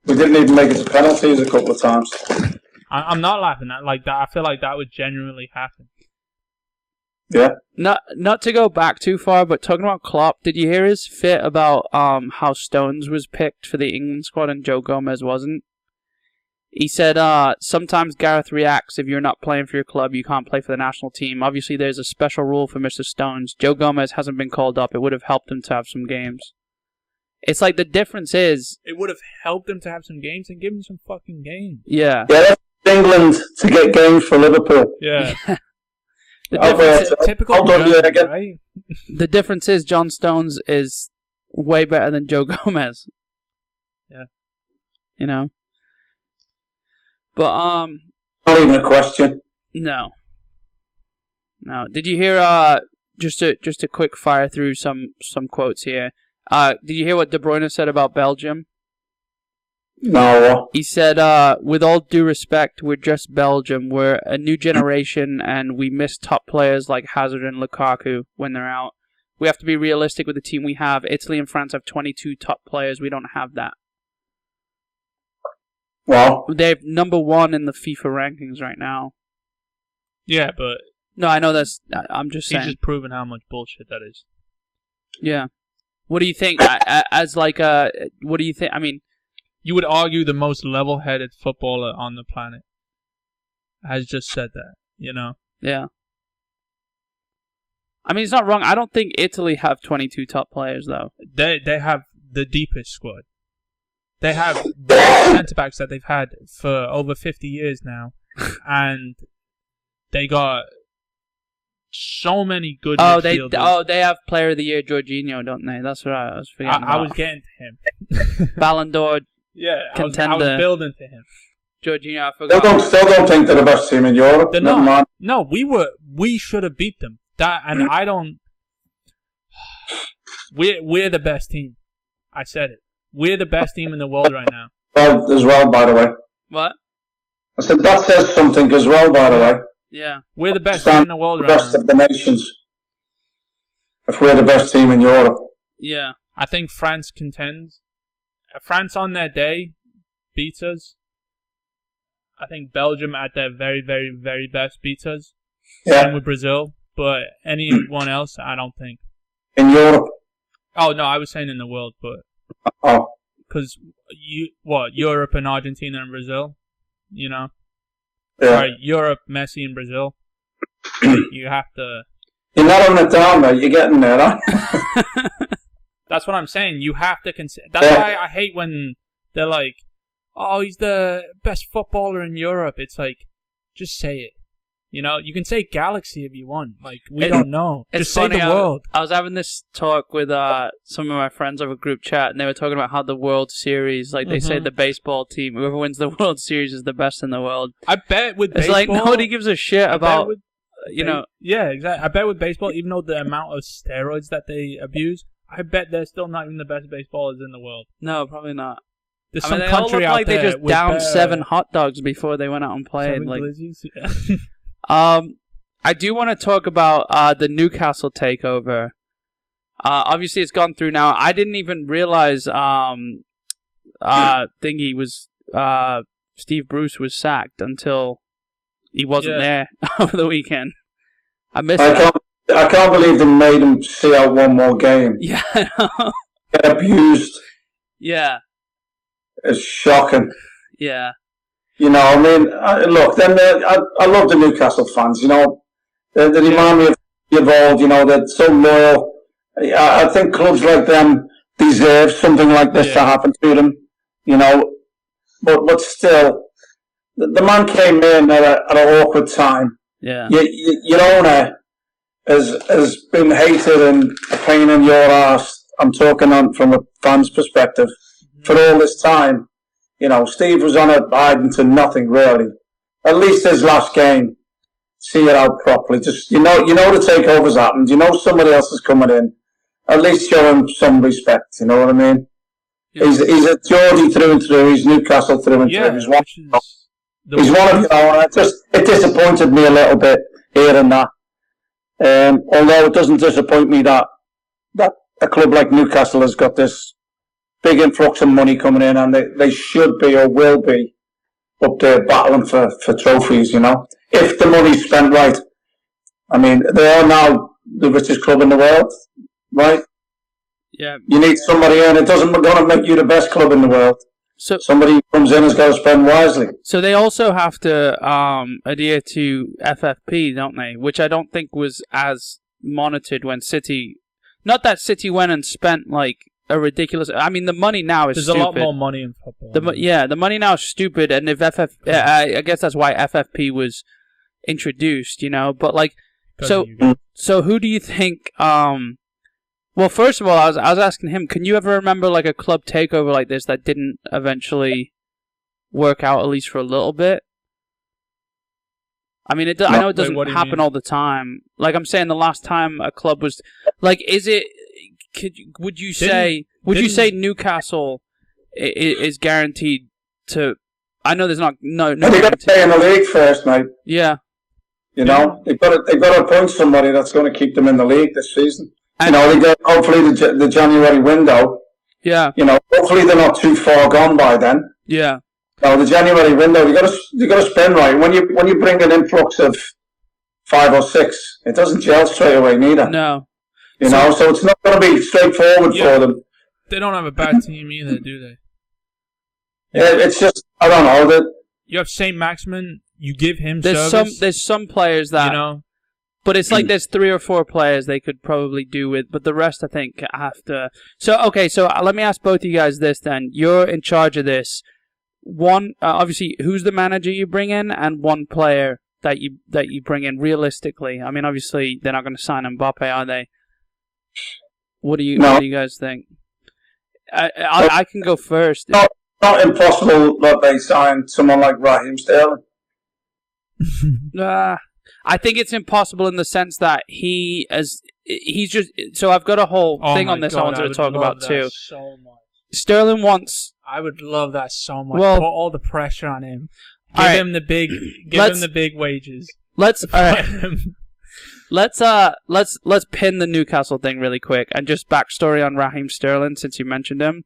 We didn't even make it to penalties a couple of times. I'm not laughing at like that. I feel like that would genuinely happen. Yeah. Not to go back too far, but talking about Klopp, did you hear his fit about how Stones was picked for the England squad and Joe Gomez wasn't? He said, sometimes Gareth reacts if you're not playing for your club, you can't play for the national team. Obviously, there's a special rule for Mr. Stones. Joe Gomez hasn't been called up. It would have helped him to have some games. It's like the difference is... It would have helped him to have some games and give him some fucking games. Yeah. Yeah, that's England to get games for Liverpool. Yeah. Typical again. Right? The difference is John Stones is way better than Joe Gomez. Yeah. You know? But, Not even a question. No. Did you hear, just a quick fire through some quotes here. Did you hear what De Bruyne said about Belgium? No. He said, with all due respect, we're just Belgium. We're a new generation and we miss top players like Hazard and Lukaku when they're out. We have to be realistic with the team we have. Italy and France have 22 top players. We don't have that. Well, They're number 1 in the FIFA rankings right now. Yeah, but... No, I know that's... I'm just saying. He's just proving how much bullshit that is. Yeah. What do you think? What do you think? I mean... You would argue the most level-headed footballer on the planet has just said that, you know? Yeah. I mean, it's not wrong. I don't think Italy have 22 top players, though. They have the deepest squad. They have the centre-backs that they've had for over 50 years now. And they got so many good midfielders. They have Player of the Year Jorginho, don't they? That's what I was forgetting I was getting to him. Ballon d'Or I contender. was building to him. Jorginho, I forgot. Still don't think they're the best team in Europe. They're not. No, we should have beat them. I don't. We're the best team. I said it. We're the best team in the world right now. Well, as well, by the way. What? I said that says something as well, by the way. Yeah. We're the best team in the world right now. Best of the nations. If we're the best team in Europe. Yeah. I think France contends. France on their day beats us. I think Belgium at their very, very, very best beats us. Yeah. Same with Brazil. but anyone else, I don't think. In Europe? Oh, no, I was saying in the world, but... Oh. Because, Europe and Argentina and Brazil, you know? Yeah. Right, Europe, Messi and Brazil. You have to... You're not on it down, mate. You're getting there, huh? That's what I'm saying. You have to consider... That's why I hate when they're like, oh, he's the best footballer in Europe. It's like, just say it. You know, you can say galaxy if you want. Like, we don't know. Just say the world. I was having this talk with some of my friends over group chat, and they were talking about how the World Series, like they say the baseball team, whoever wins the World Series is the best in the world. I bet with it's baseball... It's like, nobody gives a shit about, you know... Yeah, exactly. I bet with baseball, even though the amount of steroids that they abuse, I bet they're still not even the best baseballers in the world. No, probably not. There's some country out like there they just downed 7 hot dogs before they went out and played. 7 like, glizzies? I do want to talk about the Newcastle takeover. Obviously, it's gone through now. I didn't even realize Thingy was Steve Bruce was sacked until he wasn't there over the weekend. I missed it. I can't believe they made him see out one more game. Yeah, Get abused. Yeah. It's shocking. Yeah. You know, I mean, look, I love the Newcastle fans, you know. They remind me of old, you know, they're so loyal. I think clubs like them deserve something like this to happen to them, you know. But still, the man came in at an awkward time. Yeah. Your owner has been hated and a pain in your arse. I'm talking from a fan's perspective for all this time. You know, Steve was on it hiding to nothing really. At least his last game, see it out properly. Just you know the takeover's happened. You know somebody else is coming in. At least show him some respect. You know what I mean? Yeah. He's a Geordie through and through. He's Newcastle through and through. He's one of you know. And it disappointed me a little bit here and that. Although it doesn't disappoint me that a club like Newcastle has got this big influx of money coming in, and they should be or will be up there battling for trophies, you know, if the money's spent right. I mean, they are now the richest club in the world, right? Yeah. You need somebody in. It doesn't going to make you the best club in the world. So somebody who comes in has got to spend wisely. So they also have to adhere to FFP, don't they? Which I don't think was as monitored when City... Not that City went and spent, like, a ridiculous... I mean, the money now is stupid. There's a lot more money in football. The money now is stupid, and if I guess that's why FFP was introduced, you know? But, like... So who do you think... Well, first of all, I was asking him, can you ever remember, like, a club takeover like this that didn't eventually work out, at least for a little bit? I mean, I know it doesn't happen all the time. Like I'm saying, the last time a club was... Like, is it... Would you say Newcastle is guaranteed to... I know there's not... No. They've got to stay in the league first, mate. Yeah. You know, they've got to appoint somebody that's going to keep them in the league this season. You know, they get hopefully the January window. Yeah. You know, hopefully they're not too far gone by then. Yeah. No, the January window, you got to spend right. When you bring an influx of 5 or 6, it doesn't gel straight away neither. No. You know, so it's not going to be straightforward for them. They don't have a bad team either, do they? Yeah, it's just I don't know. You have Saint Maximin. You give him service. There's some players that you know. But it's like there's 3 or 4 players they could probably do with, but the rest I think have to. So let me ask both of you guys this then. You're in charge of this. One, obviously, who's the manager you bring in, and one player that you bring in realistically. I mean, obviously they're not going to sign Mbappe, are they? What do you guys think? I can go first. Not impossible that they sign someone like Raheem Sterling. I think it's impossible in the sense that he's just... So I've got a whole thing on this I wanted to talk about too. So much. Sterling wants... I would love that so much. Well, put all the pressure on him. Give him the big wages. Let's pin the Newcastle thing really quick and just backstory on Raheem Sterling since you mentioned him.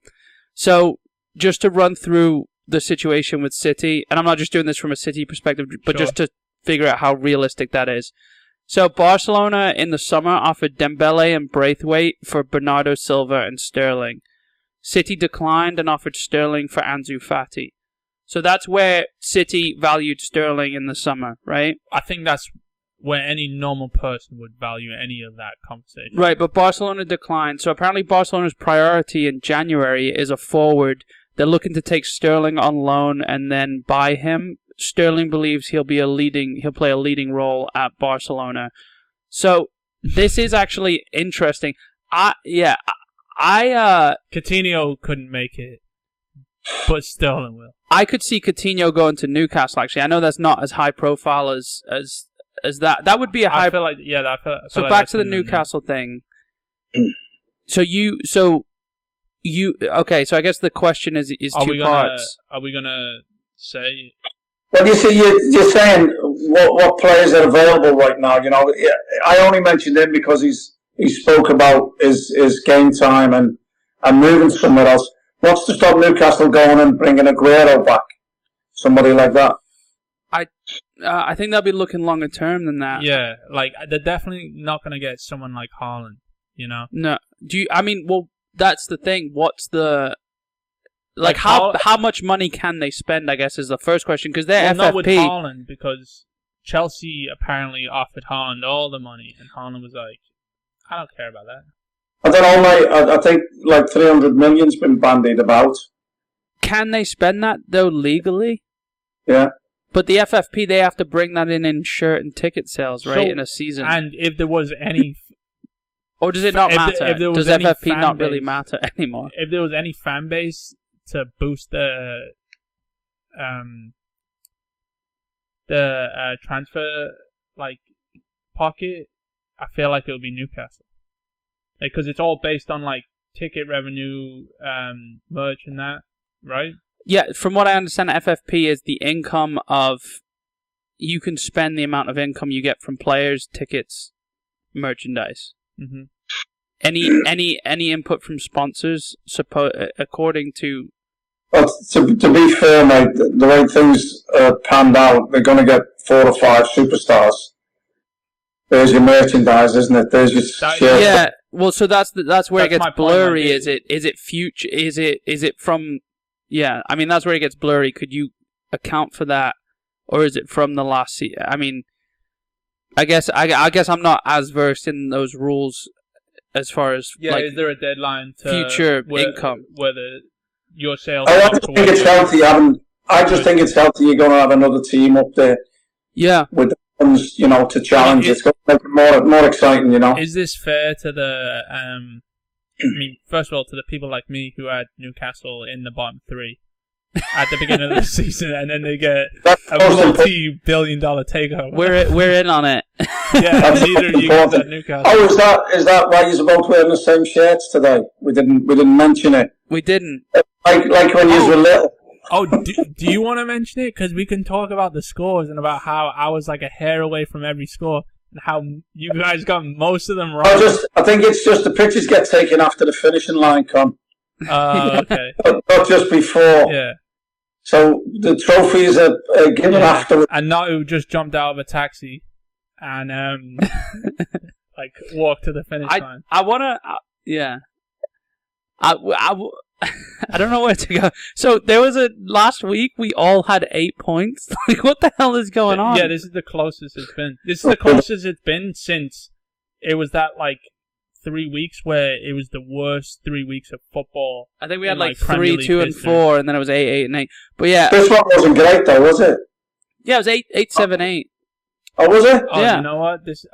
So just to run through the situation with City, and I'm not just doing this from a City perspective, but just to figure out how realistic that is. So Barcelona in the summer offered Dembele and Braithwaite for Bernardo Silva and Sterling. City declined and offered Sterling for Ansu Fati. So that's where City valued Sterling in the summer, right? I think that's where any normal person would value any of that conversation. Right, but Barcelona declined. So apparently Barcelona's priority in January is a forward. They're looking to take Sterling on loan and then buy him. Sterling believes he'll play a leading role at Barcelona. So this is actually interesting. Coutinho couldn't make it, but Sterling will. I could see Coutinho going to Newcastle. Actually, I know that's not as high profile as that. That would be a high. I feel like so like back to the Newcastle thing. Okay. So I guess the question is two parts. Are we gonna say? Well, you see, you're saying what players are available right now. You know, I only mentioned him because he spoke about his game time and moving somewhere else. What's to stop Newcastle going and bringing Aguero back? Somebody like that. I think they'll be looking longer term than that. Yeah, like they're definitely not going to get someone like Haaland. You know. No. Well, that's the thing. What's the how much money can they spend? I guess is the first question because they're FFP. Not with Haaland because Chelsea apparently offered Haaland all the money, and Haaland was like, "I don't care about that." I don't know, mate. I think like 300 million's been bandied about. Can they spend that though legally? Yeah. But the FFP, they have to bring that in shirt and ticket sales, right, in a season. And if there was any... or does it not matter? Does FFP not really matter anymore? If there was any fan base to boost the transfer pocket, I feel like it would be Newcastle. Because it's all based on ticket revenue, merch and that, right? Yeah, from what I understand, FFP is the income of... You can spend the amount of income you get from players, tickets, merchandise. Mm-hmm. Any input from sponsors, according to... Well, to be fair, mate, the way things panned out, they're going to get 4 or 5 superstars. There's your merchandise, isn't it? There's your shirts. Yeah, well, so that's where it gets blurry. Is it future? Is it from? Yeah, I mean that's where it gets blurry. Could you account for that, or is it from the last season? I mean, I guess I'm not as versed in those rules as far as is there a deadline to future income? Whether your sales. I just think it's healthy. I just think it's healthy. You're going to have another team up there. Yeah. With the funds, to challenge. It's going to make it more exciting, Is this fair to the? I mean, first of all, to the people like me who had Newcastle in the bottom 3 at the beginning of the season, and then they get a multi-billion-dollar takeover. We're in on it. Yeah, neither of you guys at Newcastle. Oh, is that why you're both wearing the same shirts today? We didn't mention it. We didn't. Like when you were little. Oh, do you want to mention it? Because we can talk about the scores and about how I was like a hair away from every score. And how you guys got most of them wrong. I think it's just the pictures get taken after the finishing line come. Okay. Not just before. Yeah. So the trophies are given afterwards. And Natu just jumped out of a taxi and walked to the finish line. I wanna. Yeah. I don't know where to go. So there was last week we all had 8 points. What the hell is going on? Yeah, this is the closest it's been. This is the closest it's been since it was that 3 weeks where it was the worst 3 weeks of football. I think we had 3, 2, and 4, and then it was 8, 8, and 8. But yeah, this one wasn't great though, was it? Yeah, it was 8, 7, 8. Oh, was it? Oh, yeah. You know what? This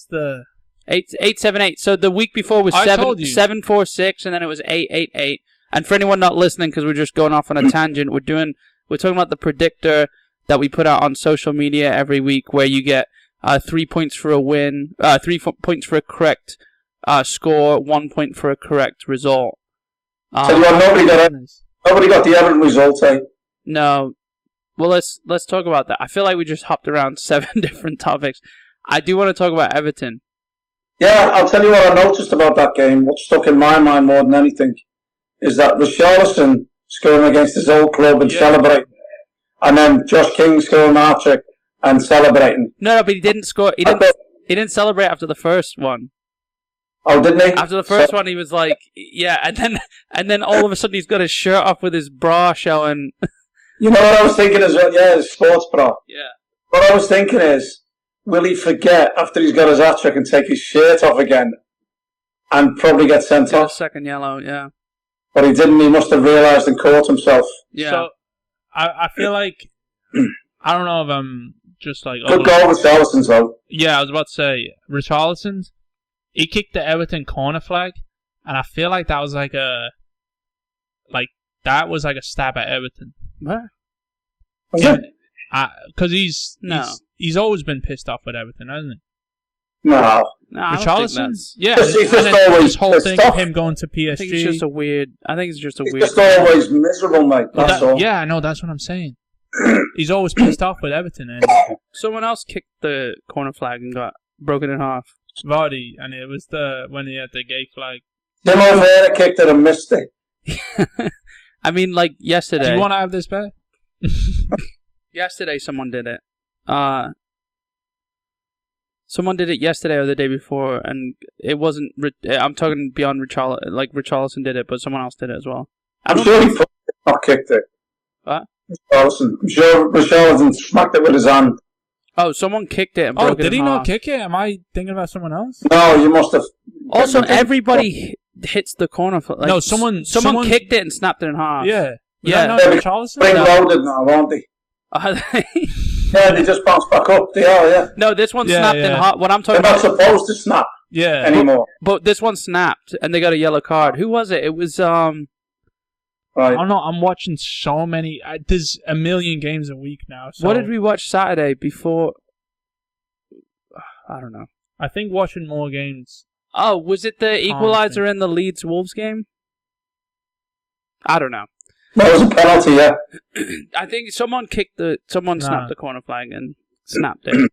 the 8, 7, 8. So the week before was 7, 4, 6, and then it was 8, 8, 8. And for anyone not listening, because we're just going off on a tangent, we're talking about the predictor that we put out on social media every week, where you get 3 points for a win, 3 points for a correct score, 1 point for a correct result. So nobody got the Everton result, eh? No. Well, let's talk about that. I feel like we just hopped around 7 different topics. I do want to talk about Everton. Yeah, I'll tell you what I noticed about that game. What stuck in my mind more than anything is that Richarlison scoring against his old club and celebrating, and then Josh King scoring an hat-trick. and celebrating. No, but he didn't score. He didn't celebrate after the first one. Oh, didn't he? After the first one, he was like, yeah, and then all of a sudden he's got his shirt off with his bra showing. You know what I was thinking as well? Yeah, his sports bra. Yeah. What I was thinking is, will he forget after he's got his hat-trick and take his shirt off again and probably get sent off? Second yellow, yeah. But he didn't. He must have realised and caught himself. Yeah. So, I feel like, I don't know if I'm just like... Good goal with Richarlison's though. Yeah, I was about to say, Richarlison's, he kicked the Everton corner flag, and I feel like that was like a stab at Everton. What? Yeah. Because he's always been pissed off with Everton, hasn't he? No. Richarlison? Yeah. He's just always this whole thing of him going to PSG. I think it's just a weird... He's just always miserable, mate. That's all. Yeah, I know. That's what I'm saying. He's always pissed off with Everton. And someone else kicked the corner flag and got broken in half. Vardy, and it was when he had the gay flag. Tim O'Hara kicked it and missed it. I mean, like, yesterday... Do you want to have this back? Yesterday, someone did it. Someone did it yesterday or the day before, and it wasn't... I'm talking beyond Richarlison. Like, Richarlison did it, but someone else did it as well. I'm sure he not kicked it. What? Richarlison. I'm sure Richarlison smacked it with his hand. Oh, someone kicked it and broke it in half. Did he not kick it? Am I thinking about someone else? No, you must have... Also, everybody hits the corner. Like, no, someone kicked it and snapped it in half. Yeah. Yeah. Richarlison? Spring-loaded now, won't they? Yeah, they just bounce back up. They are, yeah. No, this one snapped in half. What I'm talking They're about... not supposed to snap anymore. But this one snapped, and they got a yellow card. Who was it? It was... Right. I don't know. I'm watching so many... there's a million games a week now. So what did we watch Saturday before... I don't know. I think watching more games... Oh, was it the equalizer in the Leeds-Wolves game? I don't know. That was a penalty, yeah. I think someone snapped the corner flag and snapped it.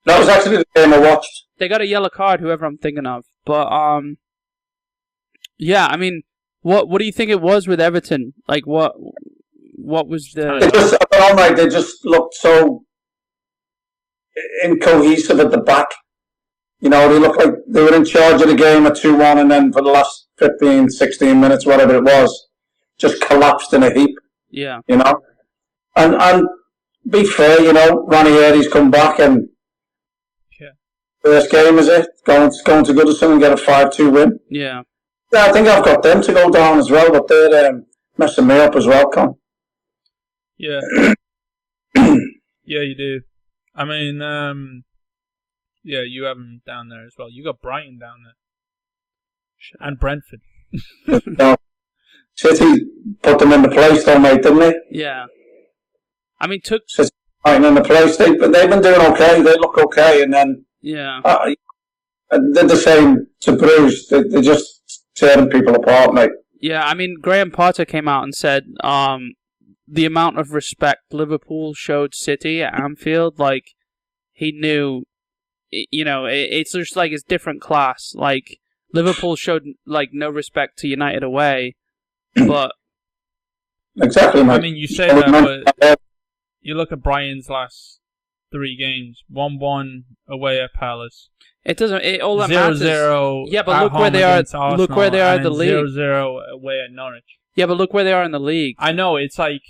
That was actually the game I watched. They got a yellow card, whoever I'm thinking of. But, yeah, I mean, what do you think it was with Everton? Like, what was the... They just looked so incohesive at the back. You know, they looked like they were in charge of the game at 2-1, and then for the last 15, 16 minutes, whatever it was, just collapsed in a heap. Yeah. You know? And be fair, you know, Ranieri's come back and first game, is it? Going to Goodison and get a 5-2 win. Yeah. Yeah, I think I've got them to go down as well, but they're messing me up as well, Con. Yeah. Yeah, you do. I mean, yeah, you have them down there as well. You got Brighton down there. And Brentford. No. City put them in the place, though, mate, didn't they? Yeah. I mean, City Brighton in the place. They've been doing okay. They look okay, and then... Yeah. They're the same to Bruges. They're just tearing people apart, mate. Yeah, I mean, Graham Potter came out and said the amount of respect Liverpool showed City at Anfield, like, he knew, you know, it's just like it's different class. Like, Liverpool showed, like, no respect to United away, but... Exactly, mate. I mean, you say that, but you look at Brighton's last 3 games. 1-1 away at Palace. It doesn't. All that 0-0. Yeah, but look where they are. Look where they are in the league. 0-0 away at Norwich. Yeah, but look where they are in the league. I know, it's like...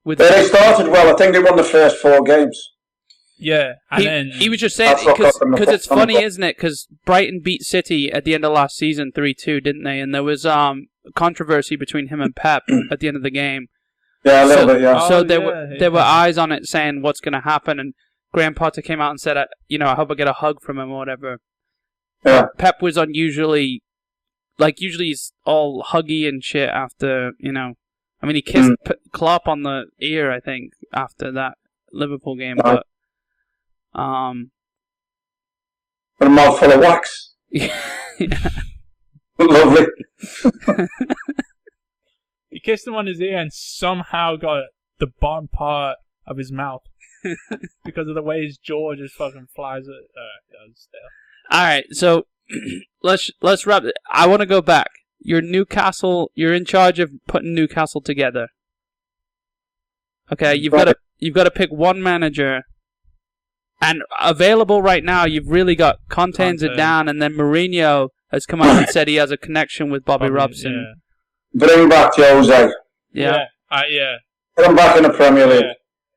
They started well. I think they won the first 4 games. Yeah, and he was just saying, because it's funny, isn't it? Because Brighton beat City at the end of last season 3-2, didn't they? And there was controversy between him and Pep at the end of the game. Yeah, a little bit, yeah. So there were eyes on it saying what's going to happen, and Graham Potter came out and said, you know, I hope I get a hug from him or whatever. Yeah. Pep was usually he's all huggy and shit after, you know. I mean, he kissed Klopp on the ear, I think, after that Liverpool game, but... With a mouthful of wax. Yeah. Lovely. He kissed him on his ear and somehow got the bottom part of his mouth because of the way his jaw just fucking flies. All right, so let's wrap it. I want to go back. You're Newcastle. You're in charge of putting Newcastle together. Okay, you've got to pick one manager And available right now, you've really got Conte and Zidane, and then Mourinho has come out and said he has a connection with Bobby Robson. Yeah. Bring back Jose. Yeah. Put him back in the Premier League.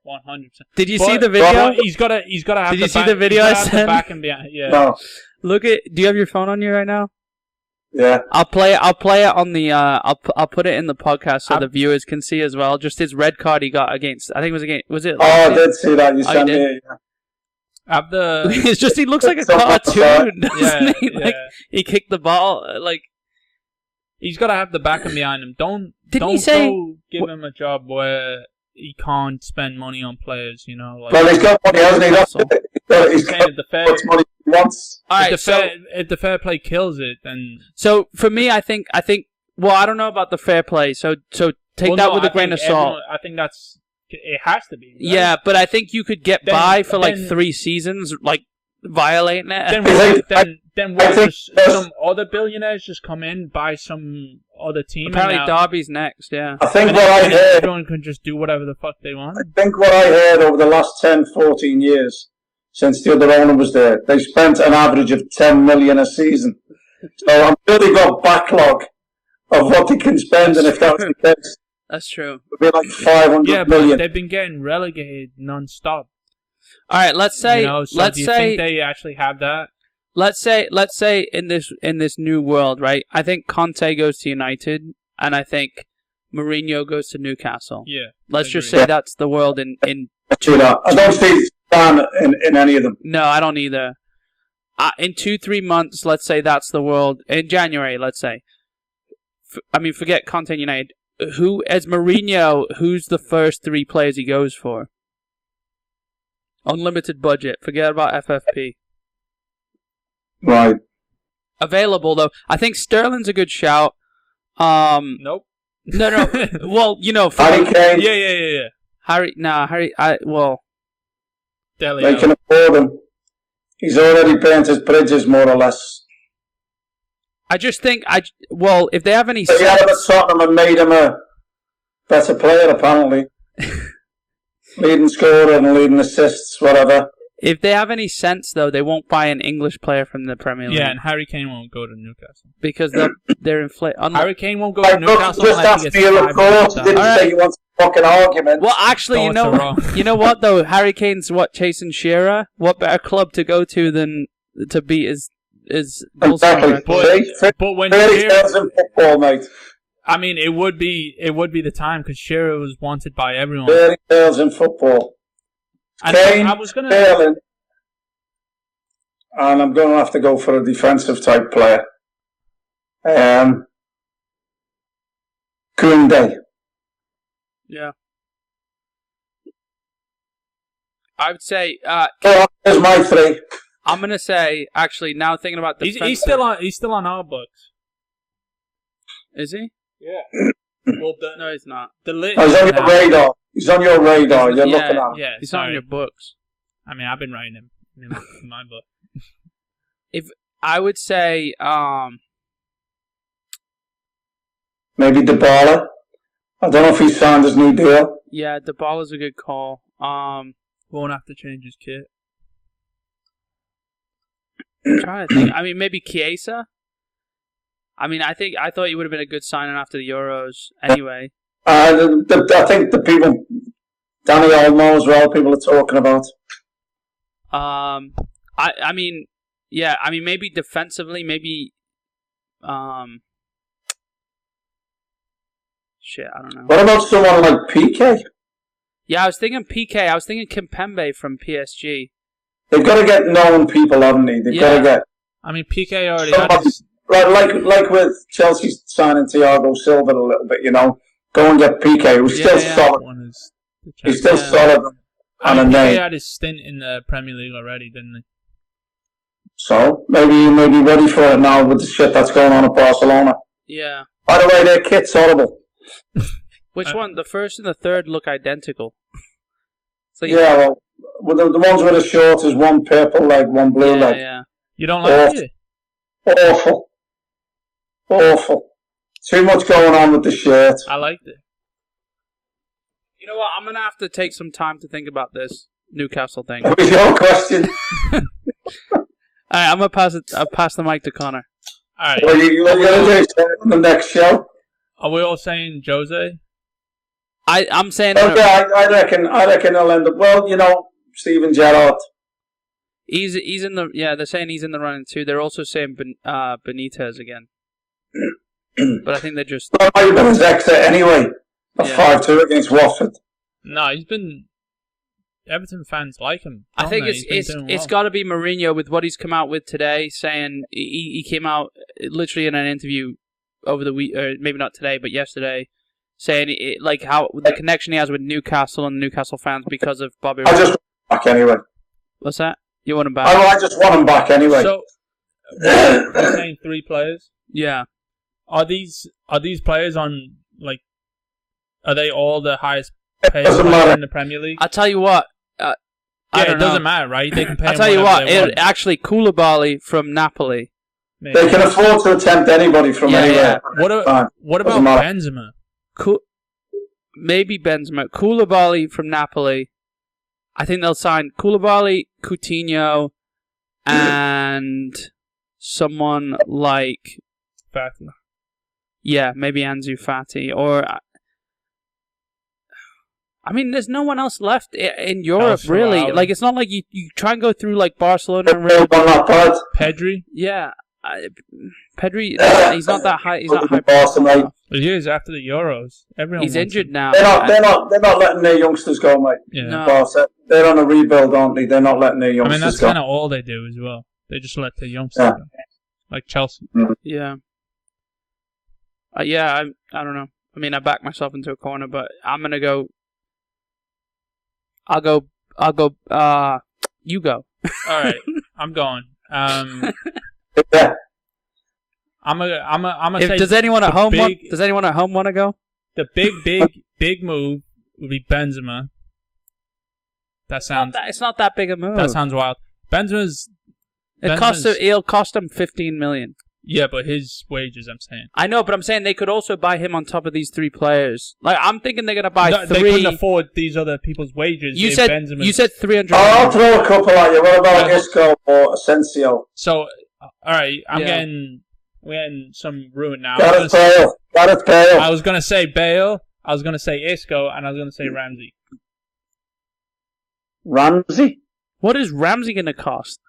100%. Did you see the video? He's got to have. Did you see the video I sent? Back and behind. Yeah. No. Do you have your phone on you right now? Yeah. I'll play it on the. I'll put it in the podcast so the viewers can see as well. Just his red card he got against. I think it was against. Was it? I did see that. You sent me. It's just he looks like a cartoon, doesn't he? Like he kicked the ball. Like he's got to have the backing behind him. Don't give him a job where he can't spend money on players. You know. Like, well, he's got money, hasn't he? He's got much money he wants. All right, if the fair play kills it, then for me, I think. Well, I don't know about the fair play. So take that with a grain of salt. I think that's. It has to be. Right? Yeah, but I think you could get by for like 3 seasons, like violating it. Then some other billionaires just come in, buy some other team. Apparently, Derby's next. Yeah. I think everyone can just do whatever the fuck they want. I think what I heard over the last 10, 14 years, since the other owner was there, they spent an average of 10 million a season. So I'm sure they've got backlog of what they can spend, and if that's the case. That's true. It would be like 500 million. But they've been getting relegated non-stop. All right, let's say. Do you think they actually have that? Let's say in this new world, right? I think Conte goes to United, and I think Mourinho goes to Newcastle. Yeah. Let's just say that's the world in. I don't see Stan in any of them. No, I don't either. In 2-3 months, let's say that's the world. In January, let's say. Forget Conte and United. Who, as Mourinho, who's the first 3 players he goes for? Unlimited budget. Forget about FFP. Right. Available, though. I think Sterling's a good shout. Nope. No. Well, Harry Kane. Yeah. Harry. They can afford him. He's already burnt his bridges, more or less. I just think, if they have any sense... He had him at Tottenham and made him a better player, apparently. Leading scorer and leading assists, whatever. If they have any sense, though, they won't buy an English player from the Premier League. Yeah, and Harry Kane won't go to Newcastle. Because they're inflated. Harry Kane won't go to Newcastle unless he gets 5 million. Didn't say he wants a fucking argument. Well, actually, you know what, though? Harry Kane's chasing Shearer? What better club to go to than to beat his exactly. But when football, mate. I mean, it would be the time because Shearer was wanted by everyone. 30 girls in football. And Kane, I was gonna. Sterling, and I'm going to have to go for a defensive type player. Koundé. Yeah. I would say. There's my 3. I'm gonna say, actually, now thinking about the he's still on our books. Is he? Yeah. Well, no, he's not. He's on your radar. He's on your radar. You're looking at him. Yeah, he's on your books. I mean, I've been writing him in my book. If I would say, maybe Dybala. I don't know if he signed his new deal. Yeah, Dybala's a good call. Won't have to change his kit. I'm trying to think. Maybe Chiesa. I thought he would have been a good signing after the Euros. Anyway, I think the people, Danny Olmo as well. People are talking about. Maybe defensively, maybe. Shit, I don't know. What about someone like PK? Yeah, I was thinking PK. I was thinking Kimpembe from PSG. They've got to get known people, haven't they? They've got to get. PK already had his... Like with Chelsea signing Thiago Silva a little bit, Go and get PK. He was still solid. He's still solid on a name. PK had his stint in the Premier League already, didn't he? So, maybe he may be ready for it now with the shit that's going on at Barcelona. Yeah. By the way, their kit's horrible. Which one? The first and the third look identical. So the ones with the shorts is one purple leg, one blue leg. Yeah. You don't like it? Awful. Too much going on with the shirt. I liked it. You know what? I'm going to have to take some time to think about this. Newcastle thing. That was your question. All right, I'm gonna pass it. I'll pass the mic to Connor. All right. What are you going to do on the next show? Are we all saying Jose? I'm saying. Okay, I reckon he'll end up. Well, Steven Gerrard. He's in the they're saying he's in the running too. They're also saying Benitez again. But I think they're just. Well, might have been his exit anyway. A 5-2 against Watford. No, he's been. Everton fans like him. I think it's got to be Mourinho with what he's come out with today, saying he came out literally in an interview over the week, or maybe not today, but yesterday, saying how the connection he has with Newcastle and Newcastle fans because of Bobby. I just want him back anyway. What's that? You want him back? I just want him back anyway. So, you're saying 3 players? Yeah. Are these players on Are they all the highest paid players in the Premier League? I'll tell you what. It doesn't matter, right? They can pay. I'll tell you what. Actually, Koulibaly from Napoli. Maybe. They can afford to attempt anybody from anywhere. Yeah. What about Benzema? Maybe Benzema. Koulibaly from Napoli. I think they'll sign Koulibaly, Coutinho, and someone like Fati. Yeah, maybe Ansu Fati. Or I mean, there's no one else left in Europe, really. It's not like you try and go through Barcelona and Real. Pedri? Yeah. Pedri, he's not that high. He's not high. He is after the Euros. He's injured now. They're not letting their youngsters go, mate. Yeah. No. They're on a rebuild, aren't they? They're not letting their youngsters go. That's kind of all they do as well. They just let the youngsters go. Like Chelsea. Mm-hmm. Yeah. I don't know. I mean, I backed myself into a corner, but I'm gonna go. I'll go. You go. All right, I'm going. Yeah. I'm gonna say. Does anyone at home want to go? The big move would be Benzema. That sounds. It's not that big a move. That sounds wild. It'll cost him 15 million. Yeah, but his wages, I'm saying. I know, but I'm saying they could also buy him on top of these 3 players. I'm thinking they're going to buy 3. They couldn't afford these other people's wages. You said 300. I'll throw a couple at you. What about Isco or Asensio? So, all right, we're getting some ruin now. Gareth Bale. I was going to say Bale, I was going to say Isco, and I was going to say Ramsey. Ramsey? What is Ramsey going to cost?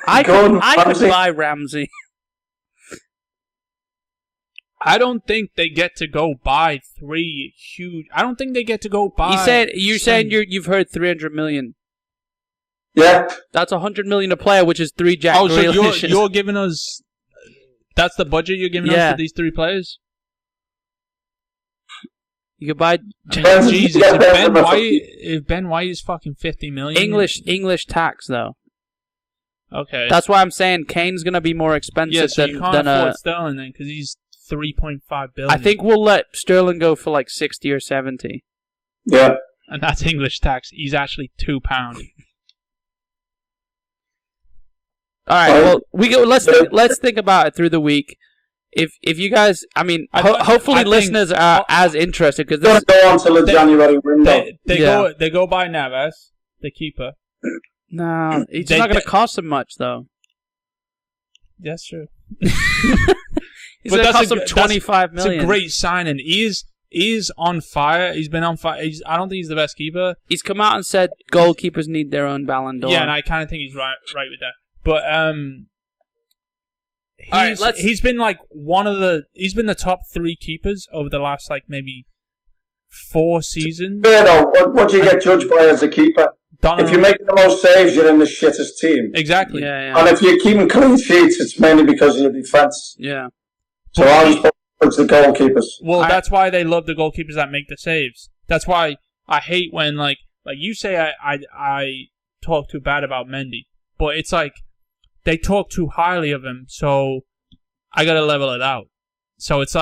I could buy Ramsey. I don't think they get to go buy 3 huge. I don't think they get to go buy. You're saying you've heard 300 million. Yeah. That's 100 million a player, which is 3 Jack Grealishes. So you're giving us. That's the budget you're giving us for these 3 players. You could buy. Jesus, if Ben White is fucking 50 million. English tax though. Okay. That's why I'm saying Kane's gonna be more expensive yeah, so than you can't afford Sterling then because he's 3.5 billion. I think we'll let Sterling go for 60 or 70. Yeah. And that's English tax. He's actually £2. All right. Well, let's think about it through the week. If you guys, I mean, hopefully listeners are as interested because this go on till the January window. They go by Navas, the keeper. No, it's not going to cost them much though. That's true. He's going to cost them 25 million. It's a great signing. He's on fire. He's been on fire. I don't think he's the best keeper. He's come out and said goalkeepers need their own Ballon d'Or. Yeah, and I kind of think he's right with that. But he's been he's been the top 3 keepers over the last maybe 4 seasons. What do you get judged by as a keeper? If you're making the most saves, you're in the shittest team. Exactly. Yeah. And if you're keeping clean sheets, it's mainly because of your defence. Yeah. So I was towards the goalkeepers. Well, that's why they love the goalkeepers that make the saves. That's why I hate when like you say I talk too bad about Mendy, but it's they talk too highly of him, so I gotta level it out. So it's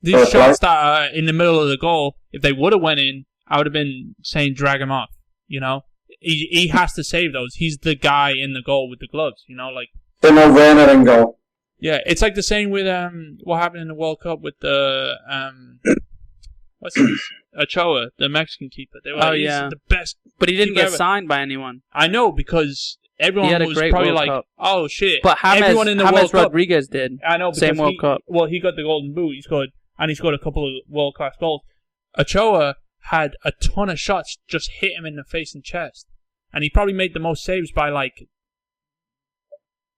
these shots that are in the middle of the goal, if they would have went in, I would have been saying drag him off. You know, he has to save those. He's the guy in the goal with the gloves. You know, they're no Werner in goal. Yeah, it's the same with what happened in the World Cup with the what's his Ochoa, the Mexican keeper. They were like, he's the best. But he didn't get ever. signed by anyone. I know, because everyone was probably like, Cup. Oh shit. But everyone in the World Rodriguez Cup, did. I know, because same World Cup. Well, he got the Golden Boot. He scored a couple of world-class goals. Ochoa had a ton of shots just hit him in the face and chest. And he probably made the most saves by like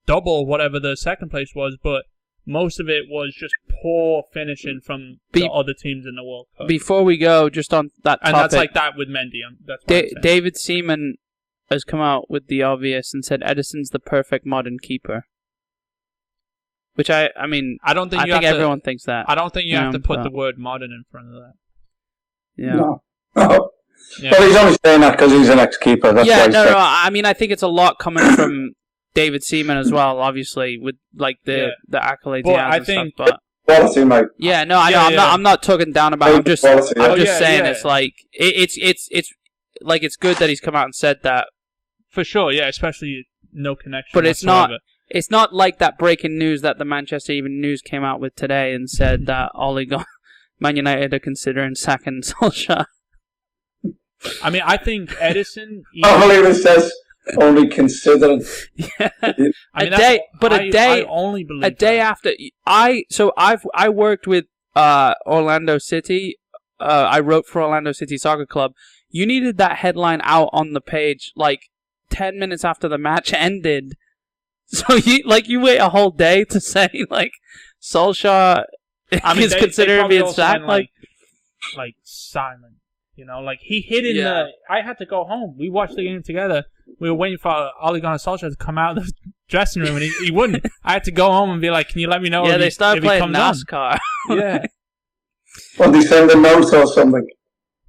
double whatever the second place was, but most of it was just poor finishing from the other teams in the World Cup. Before we go, just on that topic... And that's like that with Mendy. That's what David Seaman has come out with the obvious and said Edison's the perfect modern keeper. Which I think everyone thinks that. I don't think you have to put the word modern in front of that. Yeah. No. Yeah. Well, he's only saying that because he's an ex-keeper. That's why no. I mean, I think it's a lot coming from David Seaman as well, obviously, with like the accolades he has and stuff. But quality, mate. Yeah, no, I know. I'm not talking down about. I'm just saying it's like it's like it's good that he's come out and said that. For sure, yeah, especially no connection. But whatsoever. It's not like that breaking news that the Manchester Evening News came out with today and said that Man United are considering sacking Solskjaer. I mean, I think Edison... I believe it says only considering. Yeah. I mean, I only believe a day after... I worked with Orlando City. I wrote for Orlando City Soccer Club. You needed that headline out on the page like 10 minutes after the match ended. So you wait a whole day to say like Solskjaer is considering being sacked. Like silent. You know, like he hid in the... I had to go home. We watched the game together. We were waiting for Ole Gunnar Solskjaer to come out of the dressing room, and he wouldn't. I had to go home and be like, "Can you let me know?" Yeah, they started playing NASCAR. Yeah. Well, they send a note or something.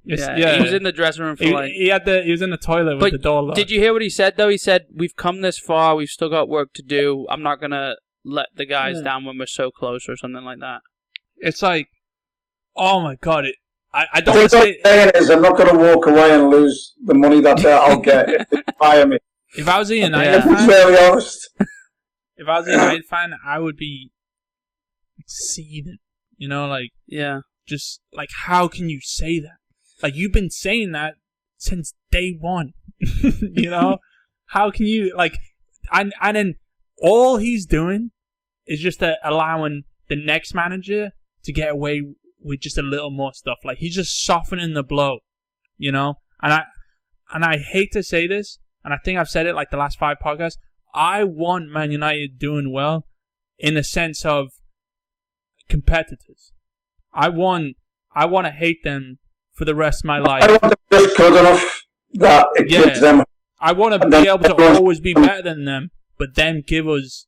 Yeah, he was in the dressing room for he was in the toilet with the door locked. Did you hear what he said though? He said, "We've come this far. We've still got work to do. I'm not gonna let the guys down when we're so close," or something like that. It's like, oh my god! I don't want to say I'm not going to walk away and lose the money that I'll get if they fire me. If I was a United fan, very honest. If I was a United fan, I would be seething. You know, like just like how can you say that? Like you've been saying that since day one. You know, how can you like? And then all he's doing is just allowing the next manager to get away with just a little more stuff. Like he's just softening the blow, you know. And I hate to say this, and I think I've said it like the last 5 podcasts. I want Man United doing well in the sense of competitors. I want to hate them for the rest of my life. I want them just good enough that it gives them. I want to be able to always be better than them, but then give us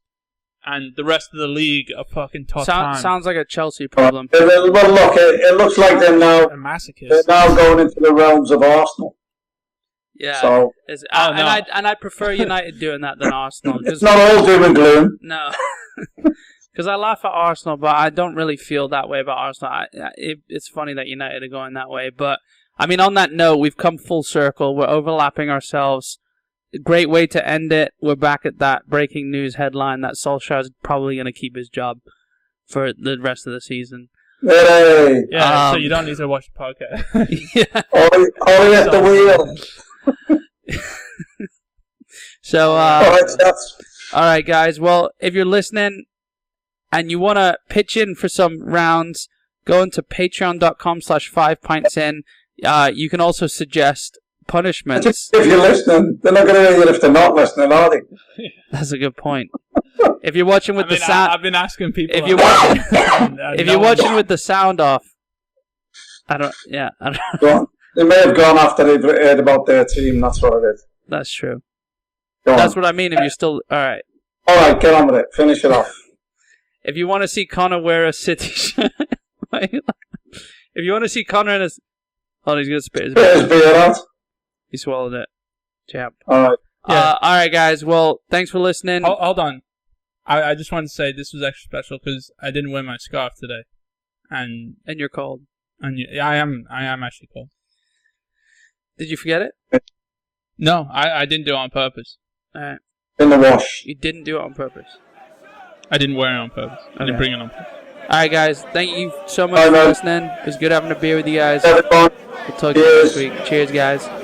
and the rest of the league a fucking tough time. Sounds like a Chelsea problem. Well, look, it looks like they're now going into the realms of Arsenal. Yeah, so, and I prefer United doing that than Arsenal. It's not all doom and gloom. No, because I laugh at Arsenal, but I don't really feel that way about Arsenal. It's funny that United are going that way, but I mean, on that note, we've come full circle. We're overlapping ourselves. Great way to end it. We're back at that breaking news headline that Solskjaer is probably going to keep his job for the rest of the season. Hey. Yeah, so you don't need to watch the podcast. Yeah. Ollie at the wheel. So, all right, guys. Well, if you're listening and you want to pitch in for some rounds, go into patreon.com/5pintsin. You can also suggest punishments. If you're listening, they're not going to hear you if they're not listening, are they? That's a good point. If you're watching with the sound, I've been asking people. If you're watching, if you're watching with the sound off, I don't. They may have gone after they've heard about their team. That's what it is. That's true. That's what I mean. If you're still all right. All right, get on with it. Finish it off. If you want to see Connor wear a City shirt, if you want to see Connor in he's gonna spit his beer out. He swallowed it. Champ. All right. Yeah. All right, guys. Well, thanks for listening. Hold on. I just wanted to say this was extra special because I didn't wear my scarf today, and you're cold. And I am actually cold. Did you forget it? No, I didn't do it on purpose. All right. In the wash. You didn't do it on purpose. I didn't wear it on purpose. I didn't bring it on purpose. right, guys. Thank you so much for listening. It was good having a beer with you guys. We'll talk to you next week. Cheers, guys.